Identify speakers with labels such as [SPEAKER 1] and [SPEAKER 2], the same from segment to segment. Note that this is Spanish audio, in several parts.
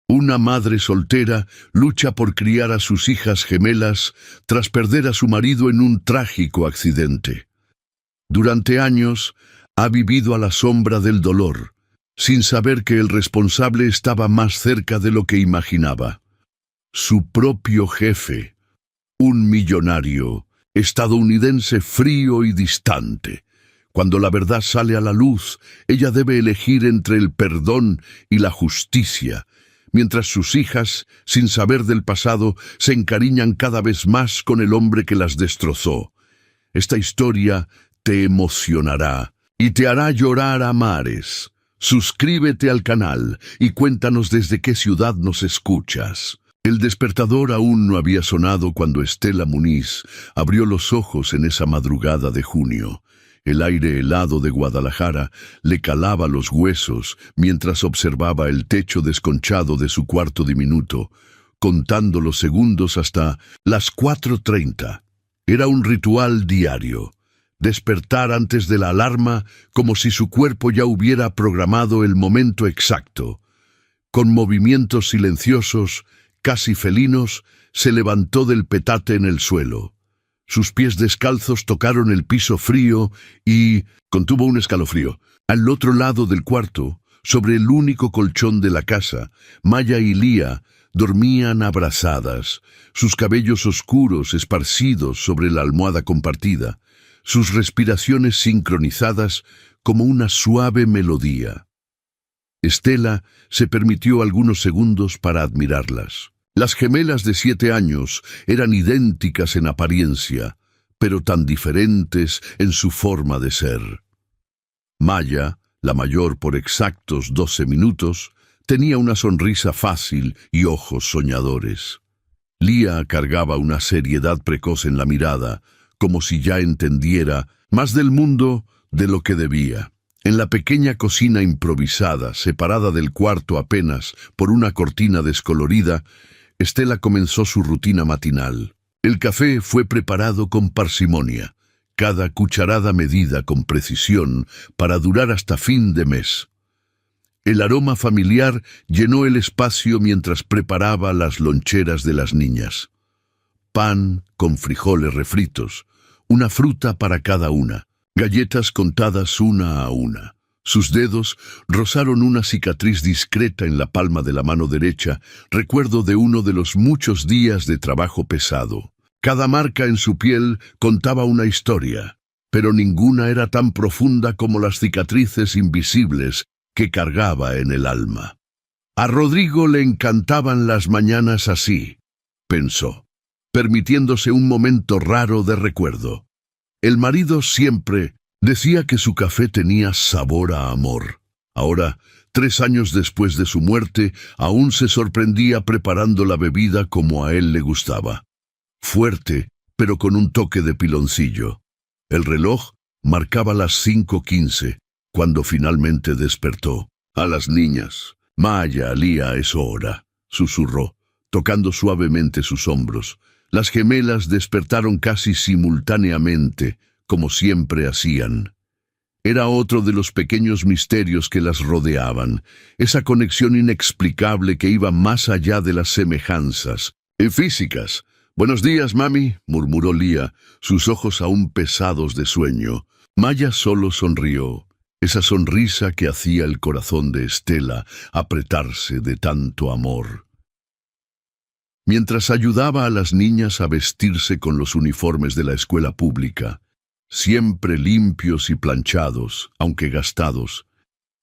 [SPEAKER 1] Una madre soltera lucha por criar a sus hijas gemelas tras perder a su marido en un trágico accidente. Durante años ha vivido a la sombra del dolor, sin saber que el responsable estaba más cerca de lo que imaginaba. Su propio jefe, un millonario estadounidense frío y distante. Cuando la verdad sale a la luz, ella debe elegir entre el perdón y la justicia, mientras sus hijas, sin saber del pasado, se encariñan cada vez más con el hombre que las destrozó. Esta historia te emocionará y te hará llorar a mares. Suscríbete al canal y cuéntanos desde qué ciudad nos escuchas. El despertador aún no había sonado cuando Estela Muniz abrió los ojos en esa madrugada de junio. El aire helado de Guadalajara le calaba los huesos mientras observaba el techo desconchado de su cuarto diminuto, contando los segundos hasta las 4:30. Era un ritual diario. Despertar antes de la alarma como si su cuerpo ya hubiera programado el momento exacto. Con movimientos silenciosos, casi felinos, se levantó del petate en el suelo. Sus pies descalzos tocaron el piso frío y contuvo un escalofrío. Al otro lado del cuarto, sobre el único colchón de la casa, Maya y Lía dormían abrazadas, sus cabellos oscuros esparcidos sobre la almohada compartida, sus respiraciones sincronizadas como una suave melodía. Estela se permitió algunos segundos para admirarlas. Las gemelas de 7 años eran idénticas en apariencia, pero tan diferentes en su forma de ser. Maya, la mayor por exactos 12 minutos, tenía una sonrisa fácil y ojos soñadores. Lía cargaba una seriedad precoz en la mirada, como si ya entendiera más del mundo de lo que debía. En la pequeña cocina improvisada, separada del cuarto apenas por una cortina descolorida, Estela comenzó su rutina matinal. El café fue preparado con parsimonia, cada cucharada medida con precisión para durar hasta fin de mes. El aroma familiar llenó el espacio mientras preparaba las loncheras de las niñas. Pan con frijoles refritos, una fruta para cada una, galletas contadas una a una. Sus dedos rozaron una cicatriz discreta en la palma de la mano derecha, recuerdo de uno de los muchos días de trabajo pesado. Cada marca en su piel contaba una historia, pero ninguna era tan profunda como las cicatrices invisibles que cargaba en el alma. A Rodrigo le encantaban las mañanas así, pensó, permitiéndose un momento raro de recuerdo. El marido siempre decía que su café tenía sabor a amor. Ahora, 3 años después de su muerte, aún se sorprendía preparando la bebida como a él le gustaba. Fuerte, pero con un toque de piloncillo. El reloj marcaba las 5:15, cuando finalmente despertó. A las niñas. Maya, Lía, es hora, susurró, tocando suavemente sus hombros. Las gemelas despertaron casi simultáneamente, como siempre hacían. Era otro de los pequeños misterios que las rodeaban, esa conexión inexplicable que iba más allá de las semejanzas físicas. «Buenos días, mami», murmuró Lía, sus ojos aún pesados de sueño. Maya solo sonrió, esa sonrisa que hacía el corazón de Estela apretarse de tanto amor. Mientras ayudaba a las niñas a vestirse con los uniformes de la escuela pública, siempre limpios y planchados, aunque gastados,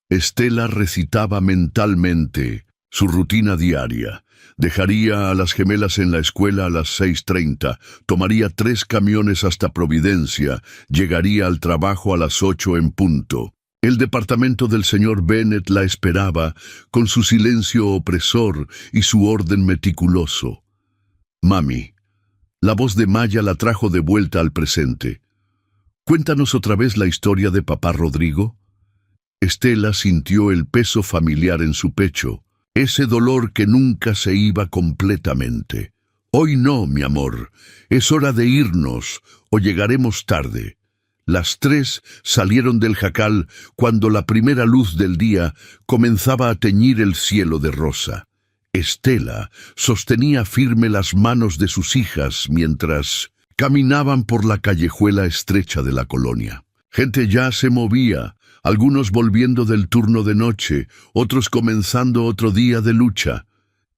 [SPEAKER 1] Estela recitaba mentalmente su rutina diaria. Dejaría a las gemelas en la escuela a las 6:30, tomaría 3 camiones hasta Providencia, llegaría al trabajo a las 8 en punto. El departamento del señor Bennett la esperaba, con su silencio opresor y su orden meticuloso. «Mami», la voz de Maya la trajo de vuelta al presente. «Cuéntanos otra vez la historia de papá Rodrigo». Estela sintió el peso familiar en su pecho, ese dolor que nunca se iba completamente. «Hoy no, mi amor, es hora de irnos o llegaremos tarde». Las 3 salieron del jacal cuando la primera luz del día comenzaba a teñir el cielo de rosa. Estela sostenía firme las manos de sus hijas mientras caminaban por la callejuela estrecha de la colonia. Gente ya se movía, algunos volviendo del turno de noche, otros comenzando otro día de lucha.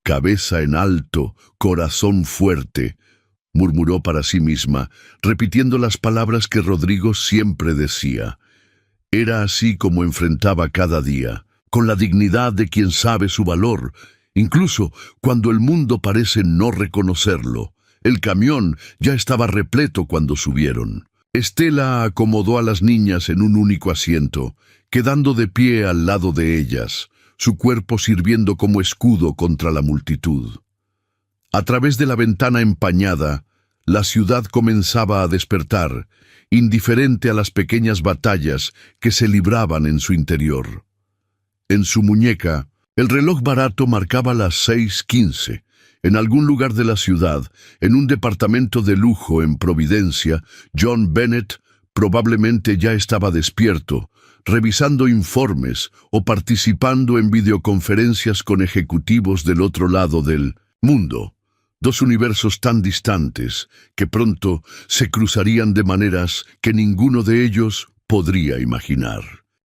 [SPEAKER 1] Cabeza en alto, corazón fuerte, murmuró para sí misma, repitiendo las palabras que Rodrigo siempre decía. Era así como enfrentaba cada día, con la dignidad de quien sabe su valor, incluso cuando el mundo parece no reconocerlo. El camión ya estaba repleto cuando subieron. Estela acomodó a las niñas en un único asiento, quedando de pie al lado de ellas, su cuerpo sirviendo como escudo contra la multitud. A través de la ventana empañada, la ciudad comenzaba a despertar, indiferente a las pequeñas batallas que se libraban en su interior. En su muñeca, el reloj barato marcaba las 6:15. En algún lugar de la ciudad, en un departamento de lujo en Providencia, John Bennett probablemente ya estaba despierto, revisando informes o participando en videoconferencias con ejecutivos del otro lado del mundo. Dos universos tan distantes que pronto se cruzarían de maneras que ninguno de ellos podría imaginar.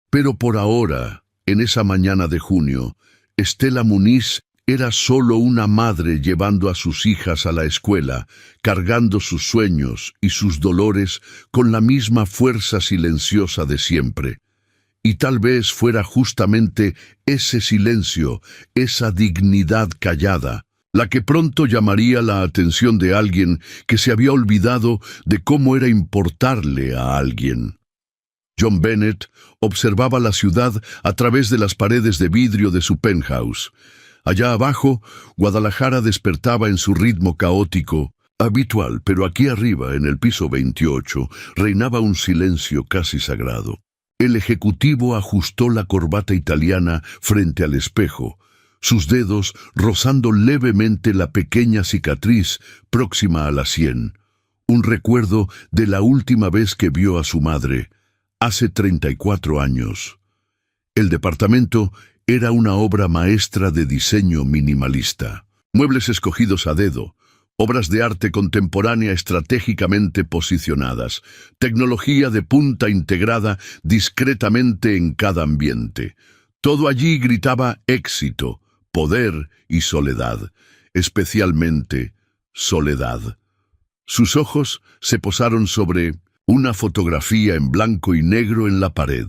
[SPEAKER 1] Pero por ahora, en esa mañana de junio, Estela Muniz era solo una madre llevando a sus hijas a la escuela, cargando sus sueños y sus dolores con la misma fuerza silenciosa de siempre. Y tal vez fuera justamente ese silencio, esa dignidad callada, la que pronto llamaría la atención de alguien que se había olvidado de cómo era importarle a alguien. John Bennett observaba la ciudad a través de las paredes de vidrio de su penthouse. Allá abajo, Guadalajara despertaba en su ritmo caótico, habitual, pero aquí arriba, en el piso 28, reinaba un silencio casi sagrado. El ejecutivo ajustó la corbata italiana frente al espejo, sus dedos rozando levemente la pequeña cicatriz próxima a la sien, un recuerdo de la última vez que vio a su madre, hace 34 años. El departamento era una obra maestra de diseño minimalista. Muebles escogidos a dedo, obras de arte contemporánea estratégicamente posicionadas, tecnología de punta integrada discretamente en cada ambiente. Todo allí gritaba éxito, poder y soledad, especialmente soledad. Sus ojos se posaron sobre una fotografía en blanco y negro en la pared.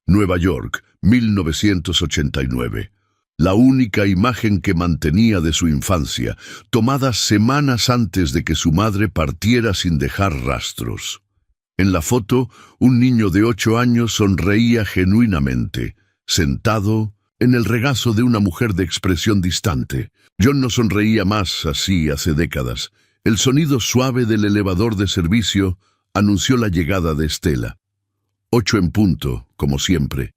[SPEAKER 1] Nueva York, 1989. La única imagen que mantenía de su infancia, tomada semanas antes de que su madre partiera sin dejar rastros. En la foto, un niño de 8 años sonreía genuinamente, sentado en el regazo de una mujer de expresión distante. John no sonreía más así hace décadas. El sonido suave del elevador de servicio anunció la llegada de Estela. 8 en punto, como siempre.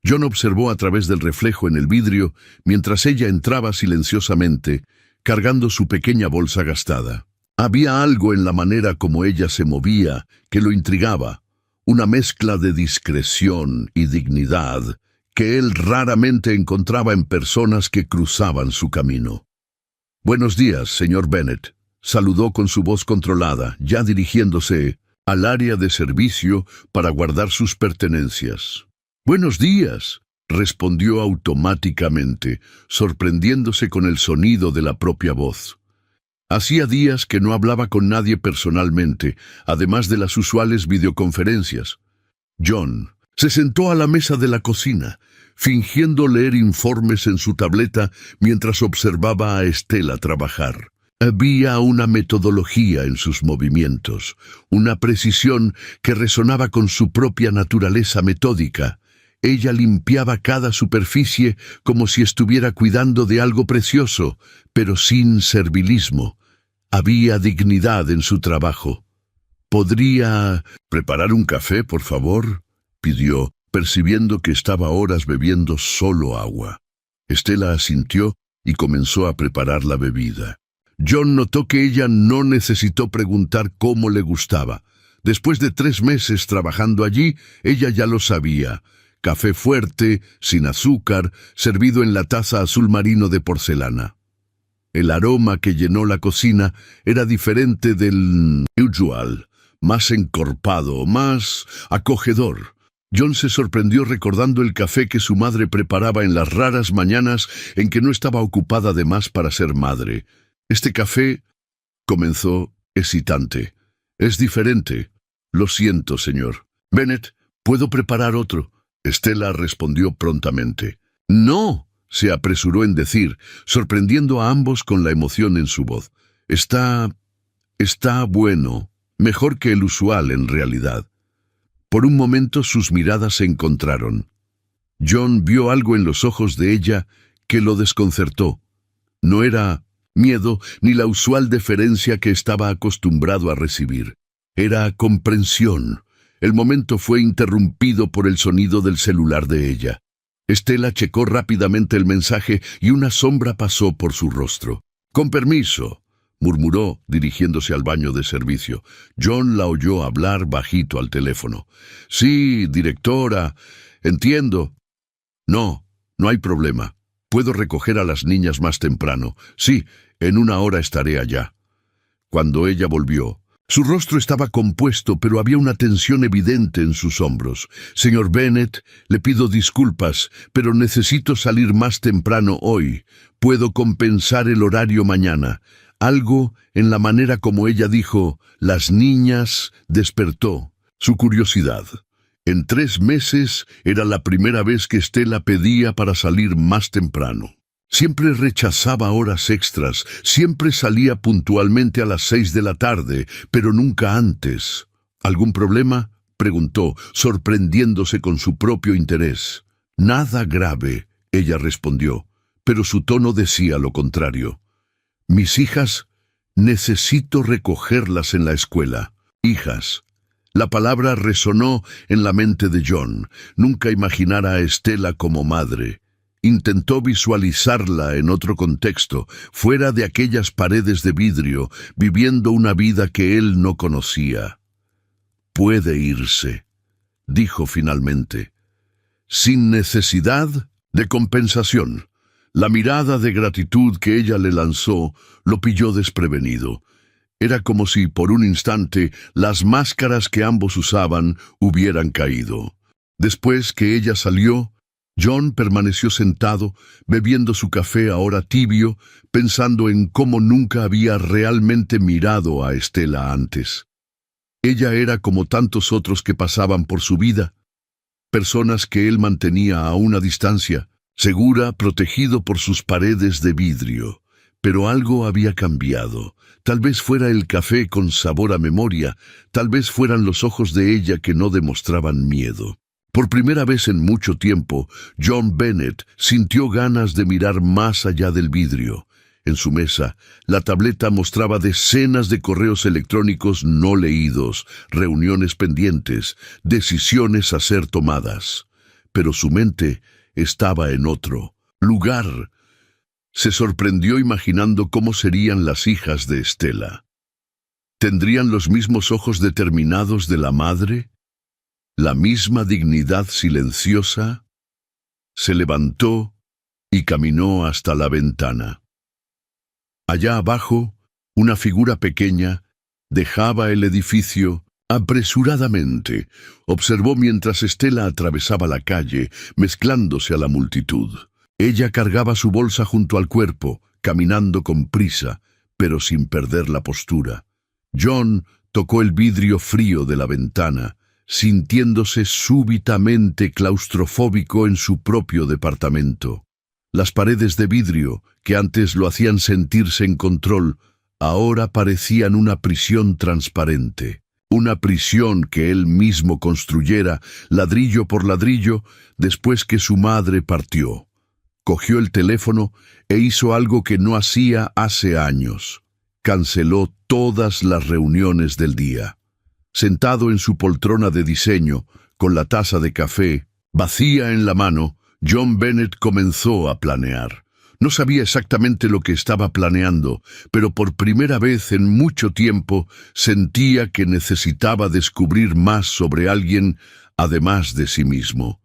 [SPEAKER 1] John observó a través del reflejo en el vidrio mientras ella entraba silenciosamente, cargando su pequeña bolsa gastada. Había algo en la manera como ella se movía que lo intrigaba, una mezcla de discreción y dignidad que él raramente encontraba en personas que cruzaban su camino. «Buenos días, señor Bennett», saludó con su voz controlada, ya dirigiéndose al área de servicio para guardar sus pertenencias. «Buenos días», respondió automáticamente, sorprendiéndose con el sonido de la propia voz. Hacía días que no hablaba con nadie personalmente, además de las usuales videoconferencias. John se sentó a la mesa de la cocina, fingiendo leer informes en su tableta mientras observaba a Estela trabajar. Había una metodología en sus movimientos, una precisión que resonaba con su propia naturaleza metódica. Ella limpiaba cada superficie como si estuviera cuidando de algo precioso, pero sin servilismo. Había dignidad en su trabajo. «¿Podría preparar un café, por favor?», pidió, percibiendo que estaba horas bebiendo solo agua. Estela asintió y comenzó a preparar la bebida. John notó que ella no necesitó preguntar cómo le gustaba. Después de 3 meses trabajando allí, ella ya lo sabía. café fuerte, sin azúcar, servido en la taza azul marino de porcelana. El aroma que llenó la cocina era diferente del usual, más encorpado, más acogedor. John se sorprendió recordando el café que su madre preparaba en las raras mañanas en que no estaba ocupada de más para ser madre. Este café, comenzó, excitante. Es diferente. Lo siento, señor. Bennett, ¿puedo preparar otro? Estela respondió prontamente. No, se apresuró en decir, sorprendiendo a ambos con la emoción en su voz. Está bueno, mejor que el usual en realidad. Por un momento sus miradas se encontraron. John vio algo en los ojos de ella que lo desconcertó. No era miedo ni la usual deferencia que estaba acostumbrado a recibir. Era comprensión. El momento fue interrumpido por el sonido del celular de ella. Estela checó rápidamente el mensaje y una sombra pasó por su rostro. «Con permiso», murmuró, dirigiéndose al baño de servicio. John la oyó hablar bajito al teléfono. «Sí, directora, entiendo». «No, no hay problema. Puedo recoger a las niñas más temprano. Sí, en 1 hora estaré allá». Cuando ella volvió, su rostro estaba compuesto, pero había una tensión evidente en sus hombros. «Señor Bennett, le pido disculpas, pero necesito salir más temprano hoy. Puedo compensar el horario mañana». Algo en la manera como ella dijo, «las niñas», despertó su curiosidad. En 3 meses era la primera vez que Estela pedía para salir más temprano. Siempre rechazaba horas extras, siempre salía puntualmente a las 6 de la tarde, pero nunca antes. ¿Algún problema?, preguntó, sorprendiéndose con su propio interés. «Nada grave», ella respondió, pero su tono decía lo contrario. «Mis hijas, necesito recogerlas en la escuela». «Hijas». La palabra resonó en la mente de John. Nunca imaginara a Estela como madre. Intentó visualizarla en otro contexto, fuera de aquellas paredes de vidrio, viviendo una vida que él no conocía. «Puede irse», dijo finalmente, sin necesidad de compensación. La mirada de gratitud que ella le lanzó lo pilló desprevenido. Era como si por un instante las máscaras que ambos usaban hubieran caído. Después que ella salió, John permaneció sentado, bebiendo su café ahora tibio, pensando en cómo nunca había realmente mirado a Estela antes. Ella era como tantos otros que pasaban por su vida, personas que él mantenía a una distancia, segura, protegido por sus paredes de vidrio. Pero algo había cambiado. Tal vez fuera el café con sabor a memoria, tal vez fueran los ojos de ella que no demostraban miedo. Por primera vez en mucho tiempo, John Bennett sintió ganas de mirar más allá del vidrio. En su mesa, la tableta mostraba decenas de correos electrónicos no leídos, reuniones pendientes, decisiones a ser tomadas. Pero su mente estaba en otro lugar. Se sorprendió imaginando cómo serían las hijas de Estela. ¿Tendrían los mismos ojos determinados de la madre? ¿La misma dignidad silenciosa? Se levantó y caminó hasta la ventana. Allá abajo, una figura pequeña dejaba el edificio apresuradamente. Observó mientras Estela atravesaba la calle, mezclándose a la multitud. Ella cargaba su bolsa junto al cuerpo, caminando con prisa, pero sin perder la postura. John tocó el vidrio frío de la ventana, sintiéndose súbitamente claustrofóbico en su propio departamento. Las paredes de vidrio, que antes lo hacían sentirse en control, ahora parecían una prisión transparente. Una prisión que él mismo construyera, ladrillo por ladrillo, después que su madre partió. Cogió el teléfono e hizo algo que no hacía hace años. Canceló todas las reuniones del día. Sentado en su poltrona de diseño, con la taza de café vacía en la mano, John Bennett comenzó a planear. No sabía exactamente lo que estaba planeando, pero por primera vez en mucho tiempo sentía que necesitaba descubrir más sobre alguien además de sí mismo.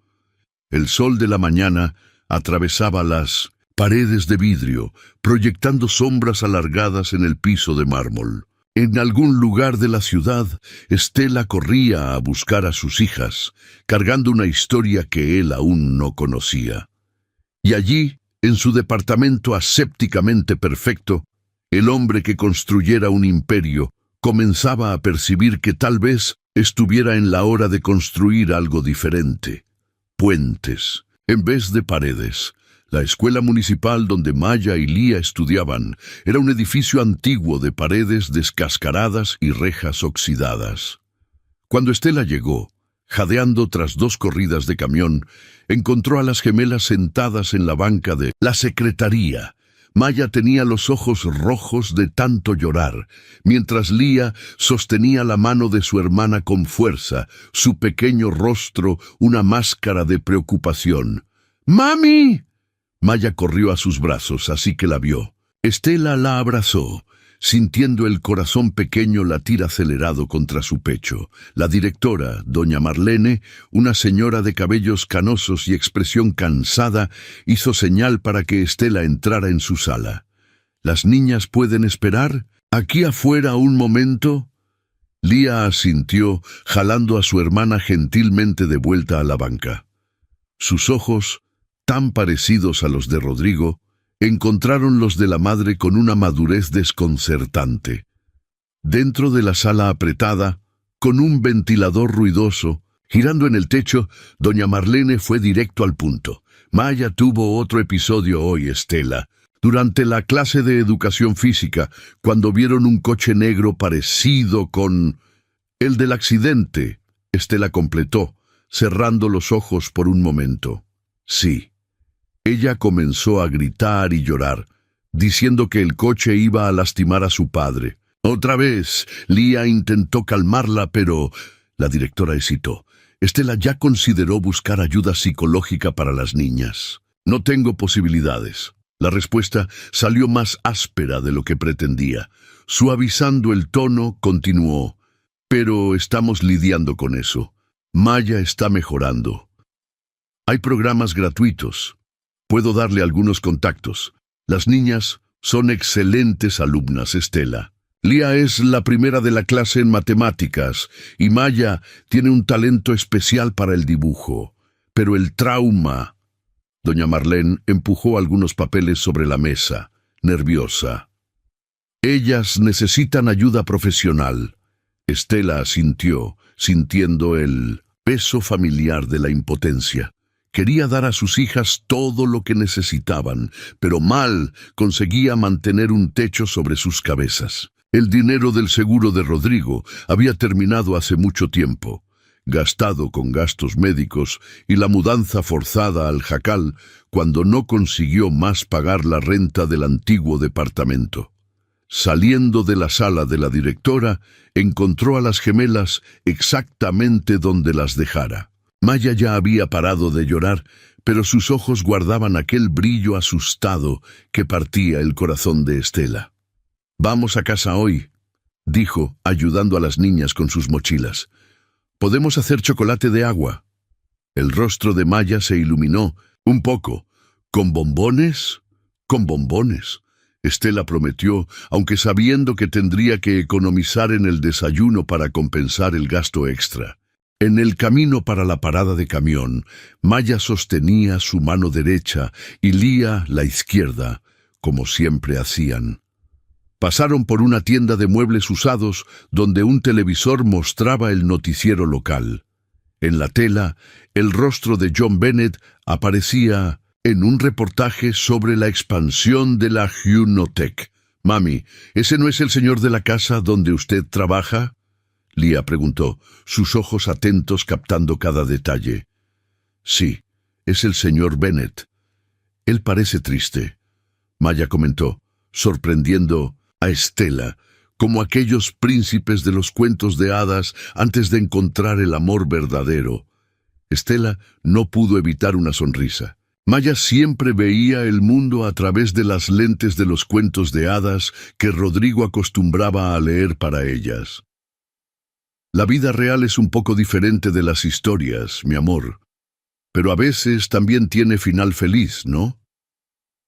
[SPEAKER 1] El sol de la mañana atravesaba las paredes de vidrio, proyectando sombras alargadas en el piso de mármol. En algún lugar de la ciudad, Estela corría a buscar a sus hijas, cargando una historia que él aún no conocía. Y allí, en su departamento asépticamente perfecto, el hombre que construyera un imperio comenzaba a percibir que tal vez estuviera en la hora de construir algo diferente. Puentes, en vez de paredes. La escuela municipal donde Maya y Lía estudiaban era un edificio antiguo de paredes descascaradas y rejas oxidadas. Cuando Estela llegó, jadeando tras 2 corridas de camión, encontró a las gemelas sentadas en la banca de la secretaría. Maya tenía los ojos rojos de tanto llorar, mientras Lía sostenía la mano de su hermana con fuerza, su pequeño rostro una máscara de preocupación. ¡Mami! Maya corrió a sus brazos, así que la vio. Estela la abrazó, sintiendo el corazón pequeño latir acelerado contra su pecho. La directora, doña Marlene, una señora de cabellos canosos y expresión cansada, hizo señal para que Estela entrara en su sala. ¿Las niñas pueden esperar? ¿Aquí afuera un momento? Lía asintió, jalando a su hermana gentilmente de vuelta a la banca. Sus ojos, tan parecidos a los de Rodrigo, encontraron los de la madre con una madurez desconcertante. Dentro de la sala apretada, con un ventilador ruidoso, girando en el techo, doña Marlene fue directo al punto. Maya tuvo otro episodio hoy, Estela. Durante la clase de educación física, cuando vieron un coche negro parecido con el del accidente, Estela completó, cerrando los ojos por un momento. Sí. Ella comenzó a gritar y llorar, diciendo que el coche iba a lastimar a su padre. Otra vez, Lía intentó calmarla, pero la directora hesitó. Estela ya consideró buscar ayuda psicológica para las niñas. No tengo posibilidades. La respuesta salió más áspera de lo que pretendía. Suavizando el tono, continuó. Pero estamos lidiando con eso. Maya está mejorando. Hay programas gratuitos. Puedo darle algunos contactos. Las niñas son excelentes alumnas, Estela. Lía es la primera de la clase en matemáticas y Maya tiene un talento especial para el dibujo. Pero el trauma... Doña Marlene empujó algunos papeles sobre la mesa, nerviosa. Ellas necesitan ayuda profesional. Estela asintió, sintiendo el peso familiar de la impotencia. Quería dar a sus hijas todo lo que necesitaban, pero mal conseguía mantener un techo sobre sus cabezas. El dinero del seguro de Rodrigo había terminado hace mucho tiempo, gastado con gastos médicos y la mudanza forzada al jacal cuando no consiguió más pagar la renta del antiguo departamento. Saliendo de la sala de la directora, encontró a las gemelas exactamente donde las dejara. Maya ya había parado de llorar, pero sus ojos guardaban aquel brillo asustado que partía el corazón de Estela. «Vamos a casa hoy», dijo, ayudando a las niñas con sus mochilas. «Podemos hacer chocolate de agua». El rostro de Maya se iluminó un poco. «¿Con bombones?» «Con bombones», Estela prometió, aunque sabiendo que tendría que economizar en el desayuno para compensar el gasto extra. En el camino para la parada de camión, Maya sostenía su mano derecha y Lía la izquierda, como siempre hacían. Pasaron por una tienda de muebles usados donde un televisor mostraba el noticiero local. En la tela, el rostro de John Bennett aparecía en un reportaje sobre la expansión de la Hyunotech. «Mami, ¿ese no es el señor de la casa donde usted trabaja?», Lía preguntó, sus ojos atentos captando cada detalle. «Sí, es el señor Bennett. Él parece triste», Maya comentó, sorprendiendo a Estela, como aquellos príncipes de los cuentos de hadas antes de encontrar el amor verdadero. Estela no pudo evitar una sonrisa. Maya siempre veía el mundo a través de las lentes de los cuentos de hadas que Rodrigo acostumbraba a leer para ellas. «La vida real es un poco diferente de las historias, mi amor. pero a veces también tiene final feliz, ¿no?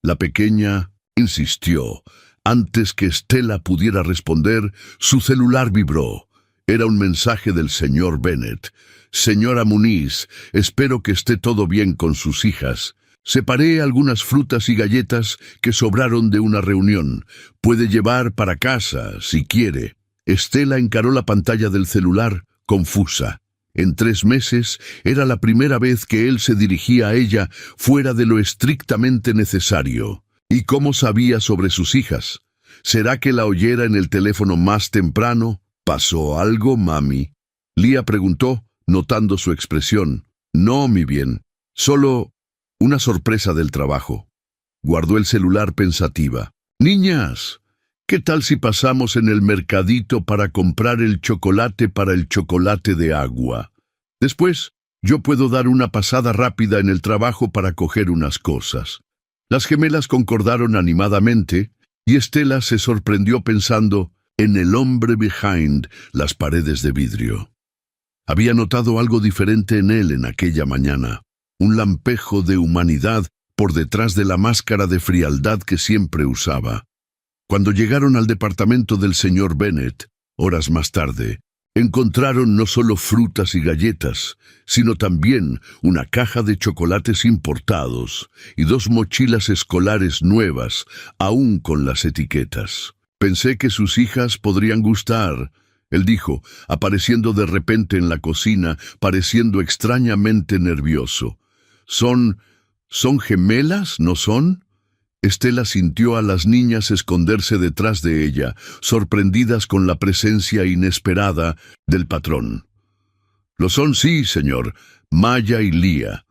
[SPEAKER 1] La pequeña insistió. Antes que Estela pudiera responder, su celular vibró. Era un mensaje del señor Bennet. «Señora Muniz, espero que esté todo bien con sus hijas. Separé algunas frutas y galletas que sobraron de una reunión. Puede llevar para casa, si quiere». Estela encaró la pantalla del celular, confusa. En 3 meses era la primera vez que él se dirigía a ella fuera de lo estrictamente necesario. ¿Y cómo sabía sobre sus hijas? ¿Será que la oyera en el teléfono más temprano? ¿Pasó algo, mami?, Lía preguntó, notando su expresión. «No, mi bien, solo una sorpresa del trabajo». Guardó el celular pensativa. «Niñas, ¿qué tal si pasamos en el mercadito para comprar el chocolate para el chocolate de agua? Después, yo puedo dar una pasada rápida en el trabajo para coger unas cosas». Las gemelas concordaron animadamente, y Estela se sorprendió pensando en el hombre behind las paredes de vidrio. Había notado algo diferente en él en aquella mañana, un lampejo de humanidad por detrás de la máscara de frialdad que siempre usaba. Cuando llegaron al departamento del señor Bennet, horas más tarde, encontraron no solo frutas y galletas, sino también una caja de chocolates importados y 2 mochilas escolares nuevas, aún con las etiquetas. «Pensé que sus hijas podrían gustar», él dijo, apareciendo de repente en la cocina, pareciendo extrañamente nervioso. ¿Son gemelas, no son?» Estela sintió a las niñas esconderse detrás de ella, sorprendidas con la presencia inesperada del patrón. «Lo son, sí, señor, Maya y Lía».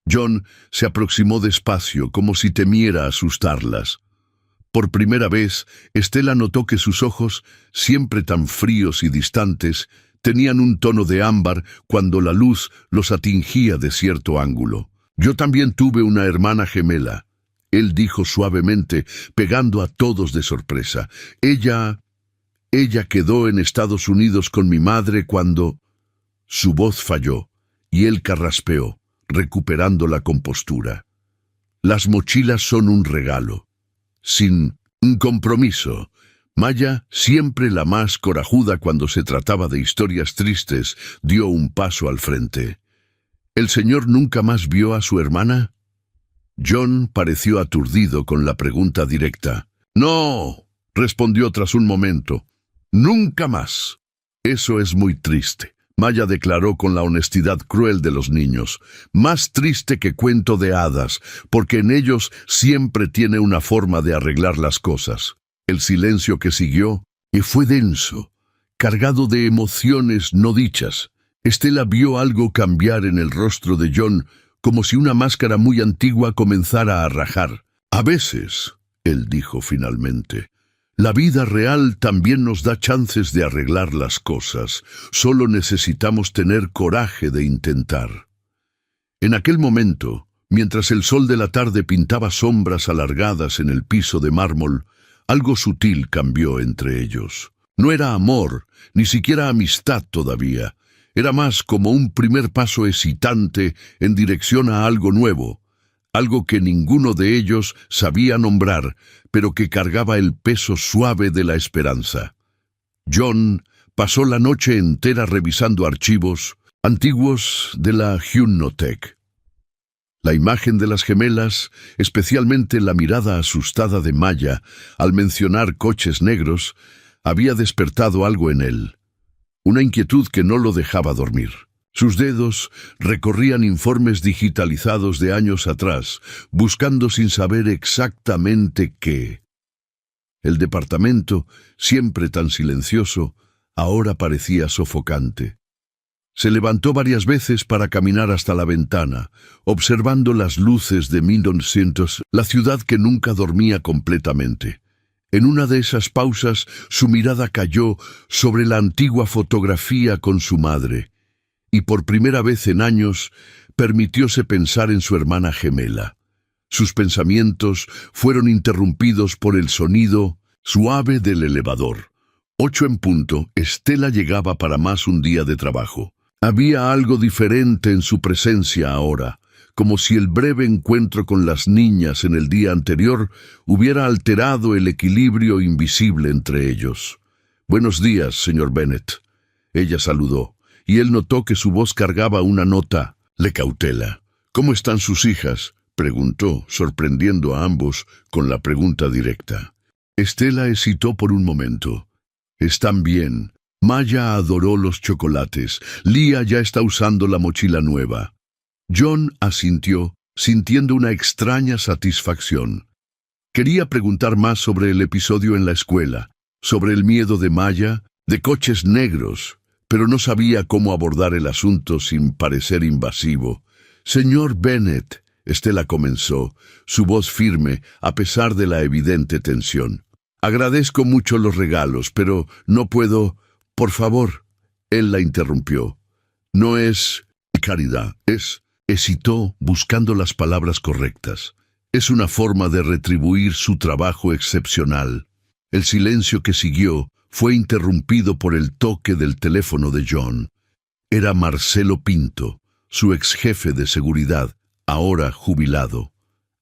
[SPEAKER 1] John se aproximó despacio, como si temiera asustarlas. Por primera vez, Estela notó que sus ojos, siempre tan fríos y distantes, tenían un tono de ámbar cuando la luz los atingía de cierto ángulo. «Yo también tuve una hermana gemela», él dijo suavemente, pegando a todos de sorpresa. Ella quedó en Estados Unidos con mi madre cuando...». Su voz falló, y él carraspeó, recuperando la compostura. «Las mochilas son un regalo. Sin un compromiso». Maya, siempre la más corajuda cuando se trataba de historias tristes, dio un paso al frente. «¿El señor nunca más vio a su hermana?» John pareció aturdido con la pregunta directa. «No», respondió tras un momento. «Nunca más». «Eso es muy triste», Maya declaró con la honestidad cruel de los niños. «Más triste que cuento de hadas, porque en ellos siempre tiene una forma de arreglar las cosas». El silencio que siguió, y fue denso, cargado de emociones no dichas. Estela vio algo cambiar en el rostro de John, como si una máscara muy antigua comenzara a rajar. «A veces», él dijo finalmente, «la vida real también nos da chances de arreglar las cosas. Solo necesitamos tener coraje de intentar». En aquel momento, mientras el sol de la tarde pintaba sombras alargadas en el piso de mármol, algo sutil cambió entre ellos. No era amor, ni siquiera amistad todavía. Era más como un primer paso excitante en dirección a algo nuevo, algo que ninguno de ellos sabía nombrar, pero que cargaba el peso suave de la esperanza. John pasó la noche entera revisando archivos antiguos de la Hypnotech. La imagen de las gemelas, especialmente la mirada asustada de Maya al mencionar coches negros, había despertado algo en él. Una inquietud que no lo dejaba dormir. Sus dedos recorrían informes digitalizados de años atrás, buscando sin saber exactamente qué. El departamento, siempre tan silencioso, ahora parecía sofocante. Se levantó varias veces para caminar hasta la ventana, observando las luces de 1900, la ciudad que nunca dormía completamente. En una de esas pausas, su mirada cayó sobre la antigua fotografía con su madre, y por primera vez en años permitióse pensar en su hermana gemela. Sus pensamientos fueron interrumpidos por el sonido suave del elevador. 8 en punto, Estela llegaba para más un día de trabajo. Había algo diferente en su presencia ahora, como si el breve encuentro con las niñas en el día anterior hubiera alterado el equilibrio invisible entre ellos. «Buenos días, señor Bennet». Ella saludó, y él notó que su voz cargaba una nota de cautela. «¿Cómo están sus hijas?», preguntó, sorprendiendo a ambos con la pregunta directa. Estela hesitó por un momento. «Están bien. Maya adoró los chocolates. Leah ya está usando la mochila nueva». John asintió, sintiendo una extraña satisfacción. Quería preguntar más sobre el episodio en la escuela, sobre el miedo de Maya, de coches negros, pero no sabía cómo abordar el asunto sin parecer invasivo. «Señor Bennet», Estela comenzó, su voz firme a pesar de la evidente tensión. «Agradezco mucho los regalos, pero no puedo... Por favor». Él la interrumpió. «No es caridad, es...». Hesitó buscando las palabras correctas. «Es una forma de retribuir su trabajo excepcional». El silencio que siguió fue interrumpido por el toque del teléfono de John. Era Marcelo Pinto, su ex jefe de seguridad, ahora jubilado.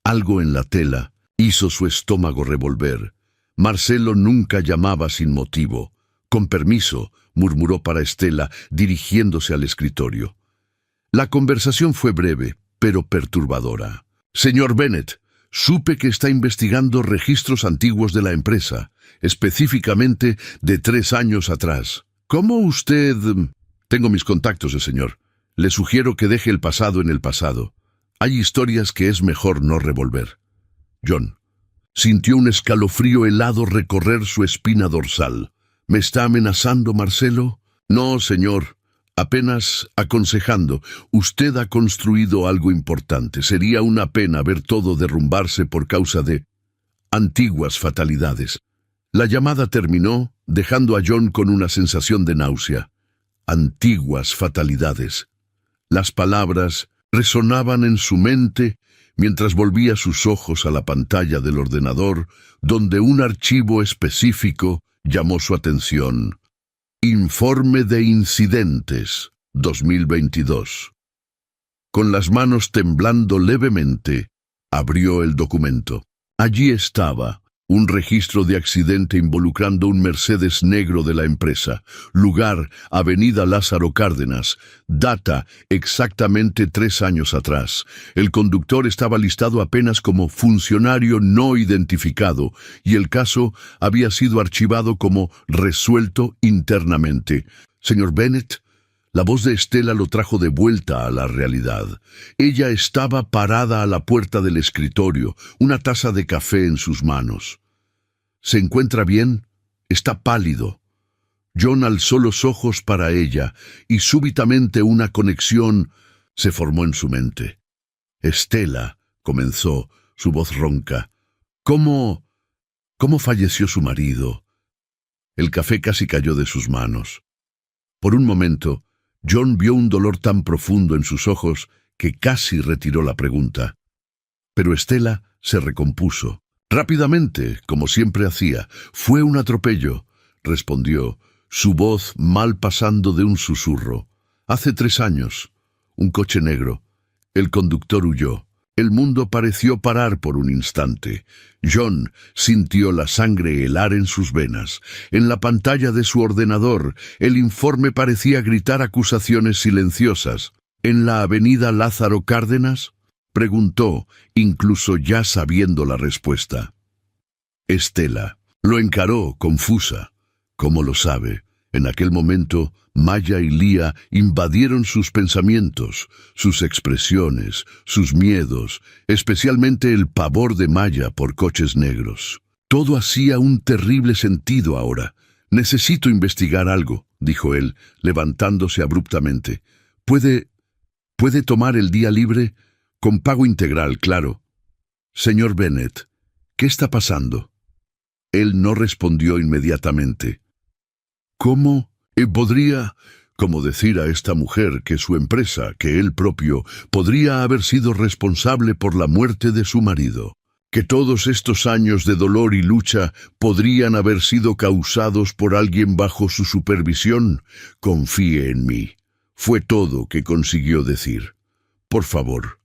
[SPEAKER 1] Algo en la tela hizo su estómago revolver. Marcelo nunca llamaba sin motivo. «Con permiso», murmuró para Estela, dirigiéndose al escritorio. La conversación fue breve, pero perturbadora. «Señor Bennet, supe que está investigando registros antiguos de la empresa, específicamente de 3 años atrás. ¿Cómo usted...?» «Tengo mis contactos, señor. Le sugiero que deje el pasado en el pasado. Hay historias que es mejor no revolver». John sintió un escalofrío helado recorrer su espina dorsal. «¿Me está amenazando, Marcelo?» «No, señor. Apenas aconsejando. Usted ha construido algo importante. Sería una pena ver todo derrumbarse por causa de antiguas fatalidades». La llamada terminó, dejando a John con una sensación de náusea. Antiguas fatalidades. Las palabras resonaban en su mente mientras volvía sus ojos a la pantalla del ordenador, donde un archivo específico llamó su atención. Informe de Incidentes, 2022. Con las manos temblando levemente, abrió el documento. Allí estaba, un registro de accidente involucrando un Mercedes negro de la empresa. Lugar, Avenida Lázaro Cárdenas. Data, exactamente 3 años atrás. El conductor estaba listado apenas como funcionario no identificado y el caso había sido archivado como resuelto internamente. «Señor Bennet», la voz de Estela lo trajo de vuelta a la realidad. Ella estaba parada a la puerta del escritorio, una taza de café en sus manos. «¿Se encuentra bien? Está pálido». John alzó los ojos para ella y súbitamente una conexión se formó en su mente. «Estela», comenzó, su voz ronca. ¿Cómo falleció su marido?» El café casi cayó de sus manos. Por un momento, John vio un dolor tan profundo en sus ojos que casi retiró la pregunta. Pero Estela se recompuso. «Rápidamente, como siempre hacía. Fue un atropello», respondió, su voz mal pasando de un susurro. «Hace 3 años. Un coche negro. El conductor huyó. El mundo pareció parar por un instante. John sintió la sangre helar en sus venas. En la pantalla de su ordenador, el informe parecía gritar acusaciones silenciosas. «¿En la avenida Lázaro Cárdenas?», preguntó, incluso ya sabiendo la respuesta. Estela lo encaró, confusa. ¿Cómo lo sabe? En aquel momento, Maya y Leah invadieron sus pensamientos, sus expresiones, sus miedos, especialmente el pavor de Maya por coches negros. Todo hacía un terrible sentido ahora. «Necesito investigar algo», dijo él, levantándose abruptamente. ¿Puede tomar el día libre? Con pago integral, claro». «Señor Bennet, ¿qué está pasando?». Él no respondió inmediatamente. «¿Cómo podría, como decir a esta mujer que su empresa, que él propio, podría haber sido responsable por la muerte de su marido? Que todos estos años de dolor y lucha podrían haber sido causados por alguien bajo su supervisión? Confíe en mí». Fue todo que consiguió decir. «Por favor».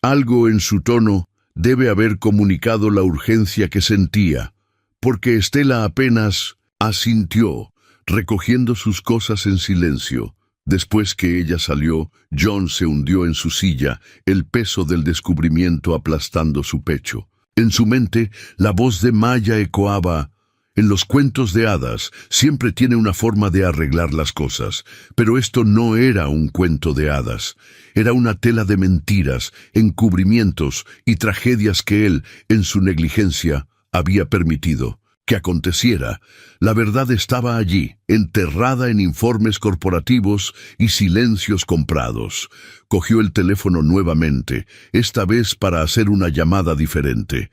[SPEAKER 1] Algo en su tono debe haber comunicado la urgencia que sentía, porque Estela apenas asintió, recogiendo sus cosas en silencio. Después que ella salió, John se hundió en su silla, el peso del descubrimiento aplastando su pecho. En su mente, la voz de Maya ecoaba: en los cuentos de hadas siempre tiene una forma de arreglar las cosas, pero esto no era un cuento de hadas. Era una tela de mentiras, encubrimientos y tragedias que él, en su negligencia, había permitido que aconteciera. La verdad estaba allí, enterrada en informes corporativos y silencios comprados. Cogió el teléfono nuevamente, esta vez para hacer una llamada diferente.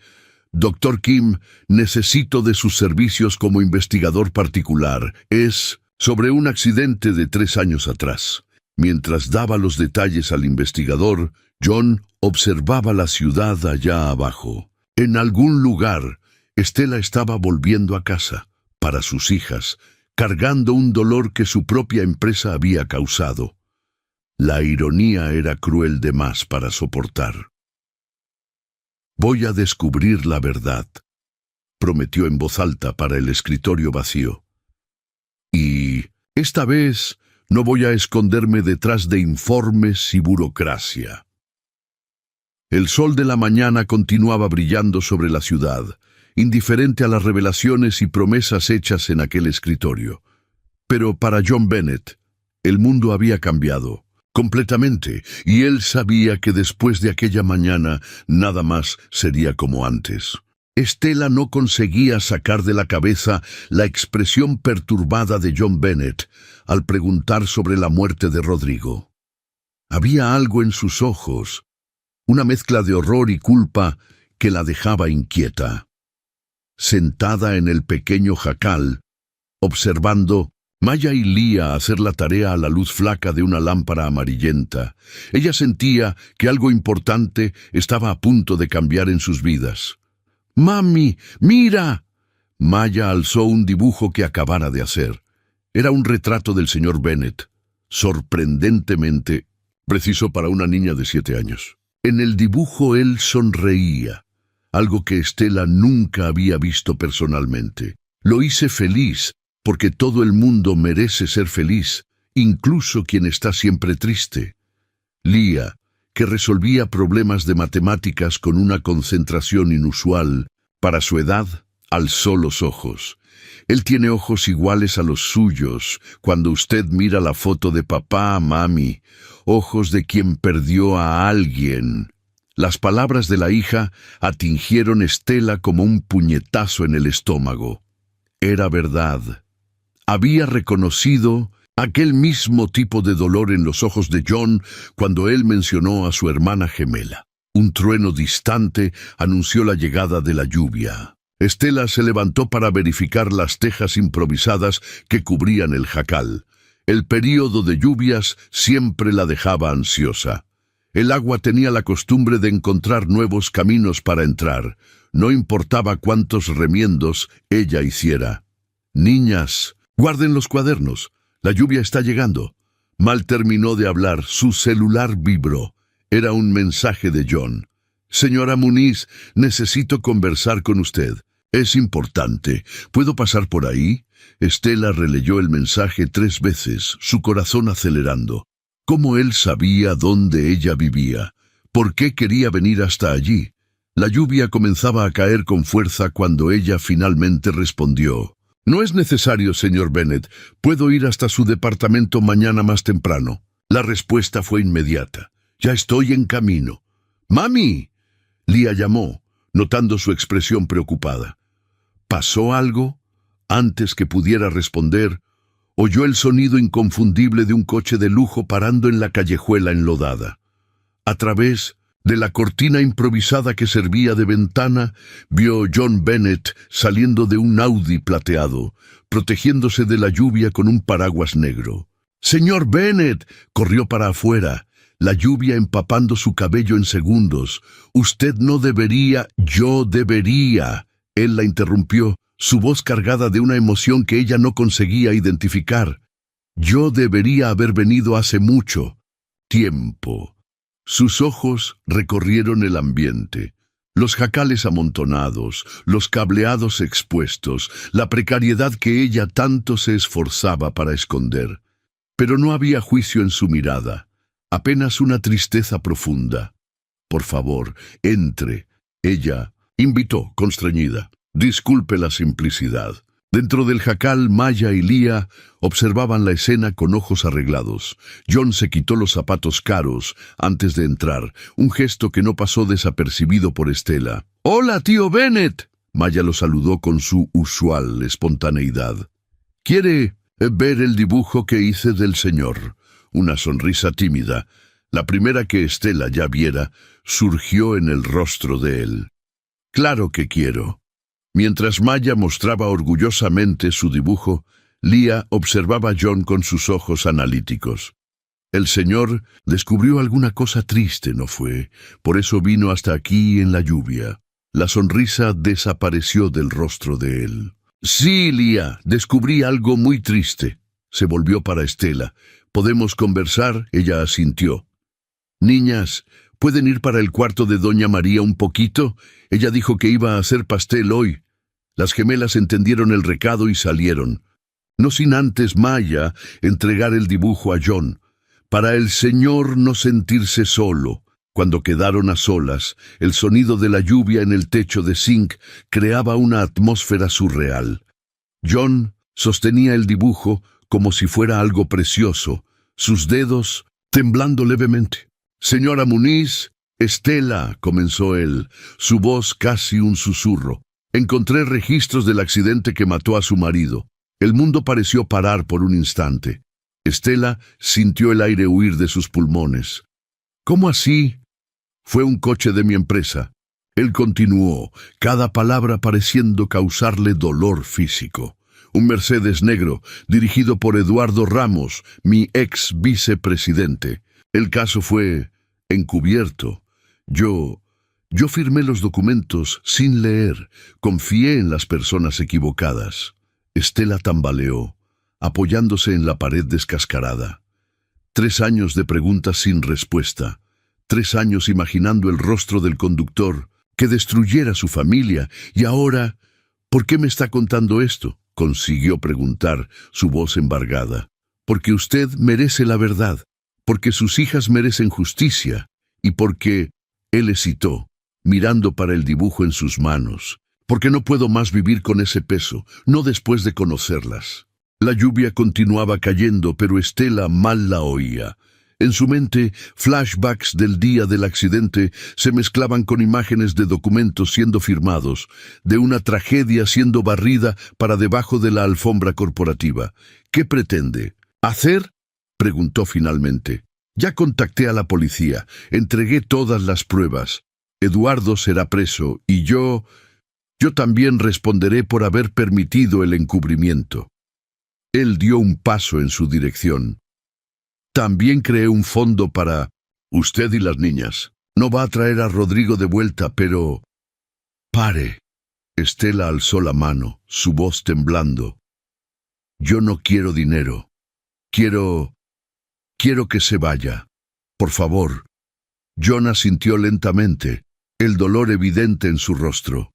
[SPEAKER 1] Dr. Kim, necesito de sus servicios como investigador particular. Es sobre un accidente de 3 años atrás. Mientras daba los detalles al investigador, John observaba la ciudad allá abajo. En algún lugar, Estela estaba volviendo a casa, para sus hijas, cargando un dolor que su propia empresa había causado. La ironía era cruel de más para soportar. «Voy a descubrir la verdad», prometió en voz alta para el escritorio vacío. «Y esta vez no voy a esconderme detrás de informes y burocracia». El sol de la mañana continuaba brillando sobre la ciudad, indiferente a las revelaciones y promesas hechas en aquel escritorio. Pero para John Bennet, el mundo había cambiado completamente, y él sabía que después de aquella mañana nada más sería como antes. Estela no conseguía sacar de la cabeza la expresión perturbada de John Bennet al preguntar sobre la muerte de Rodrigo. Había algo en sus ojos, una mezcla de horror y culpa que la dejaba inquieta. Sentada en el pequeño jacal, observando Maya y Lía hacer la tarea a la luz flaca de una lámpara amarillenta, ella sentía que algo importante estaba a punto de cambiar en sus vidas. «¡Mami, mira!». Maya alzó un dibujo que acabara de hacer. Era un retrato del señor Bennet, sorprendentemente preciso para una niña de 7 años. En el dibujo él sonreía, algo que Estela nunca había visto personalmente. «Lo hice feliz, porque todo el mundo merece ser feliz, incluso quien está siempre triste». Lía, que resolvía problemas de matemáticas con una concentración inusual para su edad, alzó los ojos. «Él tiene ojos iguales a los suyos cuando usted mira la foto de papá, mami, ojos de quien perdió a alguien». Las palabras de la hija atingieron a Estela como un puñetazo en el estómago. Era verdad. Había reconocido aquel mismo tipo de dolor en los ojos de John cuando él mencionó a su hermana gemela. Un trueno distante anunció la llegada de la lluvia. Estela se levantó para verificar las tejas improvisadas que cubrían el jacal. El período de lluvias siempre la dejaba ansiosa. El agua tenía la costumbre de encontrar nuevos caminos para entrar, no importaba cuántos remiendos ella hiciera. «Niñas, guarden los cuadernos, la lluvia está llegando». Mal terminó de hablar, su celular vibró. Era un mensaje de John. «Señora Muniz, necesito conversar con usted. Es importante. ¿Puedo pasar por ahí?». Estela releyó el mensaje 3 veces, su corazón acelerando. ¿Cómo él sabía dónde ella vivía? ¿Por qué quería venir hasta allí? La lluvia comenzaba a caer con fuerza cuando ella finalmente respondió. «No es necesario, señor Bennet. Puedo ir hasta su departamento mañana más temprano». La respuesta fue inmediata. «Ya estoy en camino». «¡Mami!». Lía llamó, notando su expresión preocupada. ¿Pasó algo? Antes que pudiera responder, oyó el sonido inconfundible de un coche de lujo parando en la callejuela enlodada. A través de la cortina improvisada que servía de ventana, vio John Bennet saliendo de un Audi plateado, protegiéndose de la lluvia con un paraguas negro. «¡Señor Bennet!». Corrió para afuera, la lluvia empapando su cabello en segundos. «Usted no debería, yo debería». Él la interrumpió, su voz cargada de una emoción que ella no conseguía identificar. «Yo debería haber venido hace mucho tiempo». Sus ojos recorrieron el ambiente. Los jacales amontonados, los cableados expuestos, la precariedad que ella tanto se esforzaba para esconder. Pero no había juicio en su mirada, apenas una tristeza profunda. «Por favor, entre», ella invitó, constreñida. «Disculpe la simplicidad». Dentro del jacal, Maya y Leah observaban la escena con ojos arreglados. John se quitó los zapatos caros antes de entrar, un gesto que no pasó desapercibido por Estela. «¡Hola, tío Bennett!» Maya lo saludó con su usual espontaneidad. «¿Quiere ver el dibujo que hice del señor?» Una sonrisa tímida, la primera que Estela ya viera, surgió en el rostro de él. «Claro que quiero». Mientras Maya mostraba orgullosamente su dibujo, Leah observaba a John con sus ojos analíticos. El señor descubrió alguna cosa triste, ¿no fue? Por eso vino hasta aquí en la lluvia. La sonrisa desapareció del rostro de él. «Sí, Leah, descubrí algo muy triste». Se volvió para Estela. «¿Podemos conversar?» Ella asintió. «Niñas, ¿pueden ir para el cuarto de doña María un poquito? Ella dijo que iba a hacer pastel hoy». Las gemelas entendieron el recado y salieron, no sin antes Maya entregar el dibujo a John, para el señor no sentirse solo. Cuando quedaron a solas, el sonido de la lluvia en el techo de zinc creaba una atmósfera surreal. John sostenía el dibujo como si fuera algo precioso, sus dedos temblando levemente. «Señora Muniz, Estela», comenzó él, su voz casi un susurro. «Encontré registros del accidente que mató a su marido». El mundo pareció parar por un instante. Estela sintió el aire huir de sus pulmones. «¿Cómo así?» «Fue un coche de mi empresa». Él continuó, cada palabra pareciendo causarle dolor físico. «Un Mercedes negro, dirigido por Eduardo Ramos, mi ex vicepresidente. El caso fue encubierto. Yo firmé los documentos sin leer, confié en las personas equivocadas». Estela tambaleó, apoyándose en la pared descascarada. 3 años de preguntas sin respuesta, 3 años imaginando el rostro del conductor, que destruyera su familia, y ahora, ¿por qué me está contando esto?, consiguió preguntar, su voz embargada. «Porque usted merece la verdad, porque sus hijas merecen justicia, y porque...» Él hesitó, mirando para el dibujo en sus manos. «Porque no puedo más vivir con ese peso, no después de conocerlas». La lluvia continuaba cayendo, pero Estela mal la oía. En su mente, flashbacks del día del accidente se mezclaban con imágenes de documentos siendo firmados, de una tragedia siendo barrida para debajo de la alfombra corporativa. «¿Qué pretende hacer?», preguntó finalmente. «Ya contacté a la policía, entregué todas las pruebas. Eduardo será preso y yo también responderé por haber permitido el encubrimiento». Él dio un paso en su dirección. «También creé un fondo para usted y las niñas. No va a traer a Rodrigo de vuelta, pero...» «Pare». Estela alzó la mano, su voz temblando. «Yo no quiero dinero. Quiero que se vaya. Por favor». John asintió lentamente, el dolor evidente en su rostro.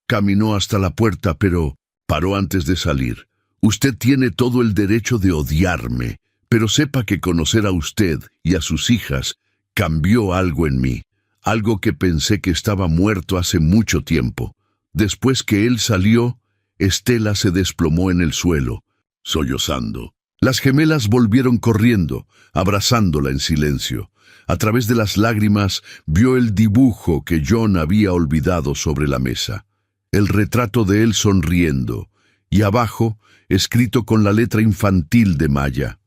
[SPEAKER 1] Caminó hasta la puerta, pero paró antes de salir. «Usted tiene todo el derecho de odiarme, pero sepa que conocer a usted y a sus hijas cambió algo en mí, algo que pensé que estaba muerto hace mucho tiempo». Después que él salió, Estela se desplomó en el suelo, sollozando. Las gemelas volvieron corriendo, abrazándola en silencio. A través de las lágrimas vio el dibujo que John había olvidado sobre la mesa. El retrato de él sonriendo, y abajo, escrito con la letra infantil de Maya.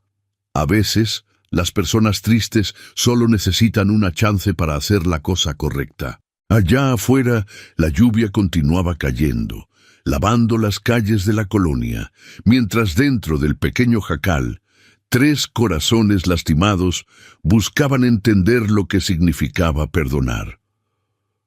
[SPEAKER 1] A veces, las personas tristes solo necesitan una chance para hacer la cosa correcta. Allá afuera, la lluvia continuaba cayendo, lavando las calles de la colonia, mientras dentro del pequeño jacal, 3 corazones lastimados buscaban entender lo que significaba perdonar.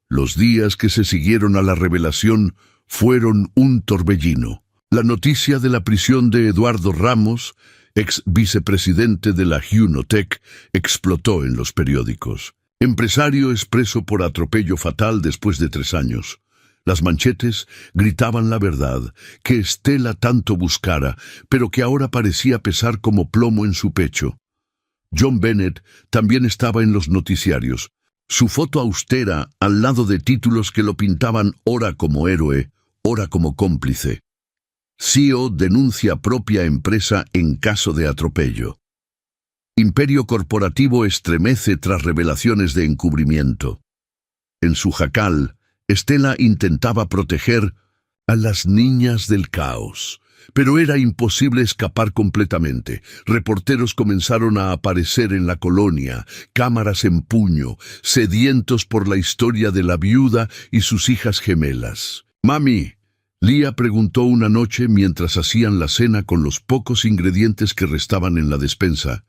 [SPEAKER 1] Los días que se siguieron a la revelación fueron un torbellino. La noticia de la prisión de Eduardo Ramos, ex vicepresidente de la Hunotec, explotó en los periódicos. Empresario es preso por atropello fatal después de 3 años. Las manchetes gritaban la verdad, que Estela tanto buscara, pero que ahora parecía pesar como plomo en su pecho. John Bennett también estaba en los noticiarios. Su foto austera al lado de títulos que lo pintaban ora como héroe, ora como cómplice. CEO denuncia propia empresa en caso de atropello. Imperio corporativo estremece tras revelaciones de encubrimiento. En su jacal, Estela intentaba proteger a las niñas del caos, pero era imposible escapar completamente. Reporteros comenzaron a aparecer en la colonia, cámaras en puño, sedientos por la historia de la viuda y sus hijas gemelas. «Mami», Lia preguntó una noche mientras hacían la cena con los pocos ingredientes que restaban en la despensa,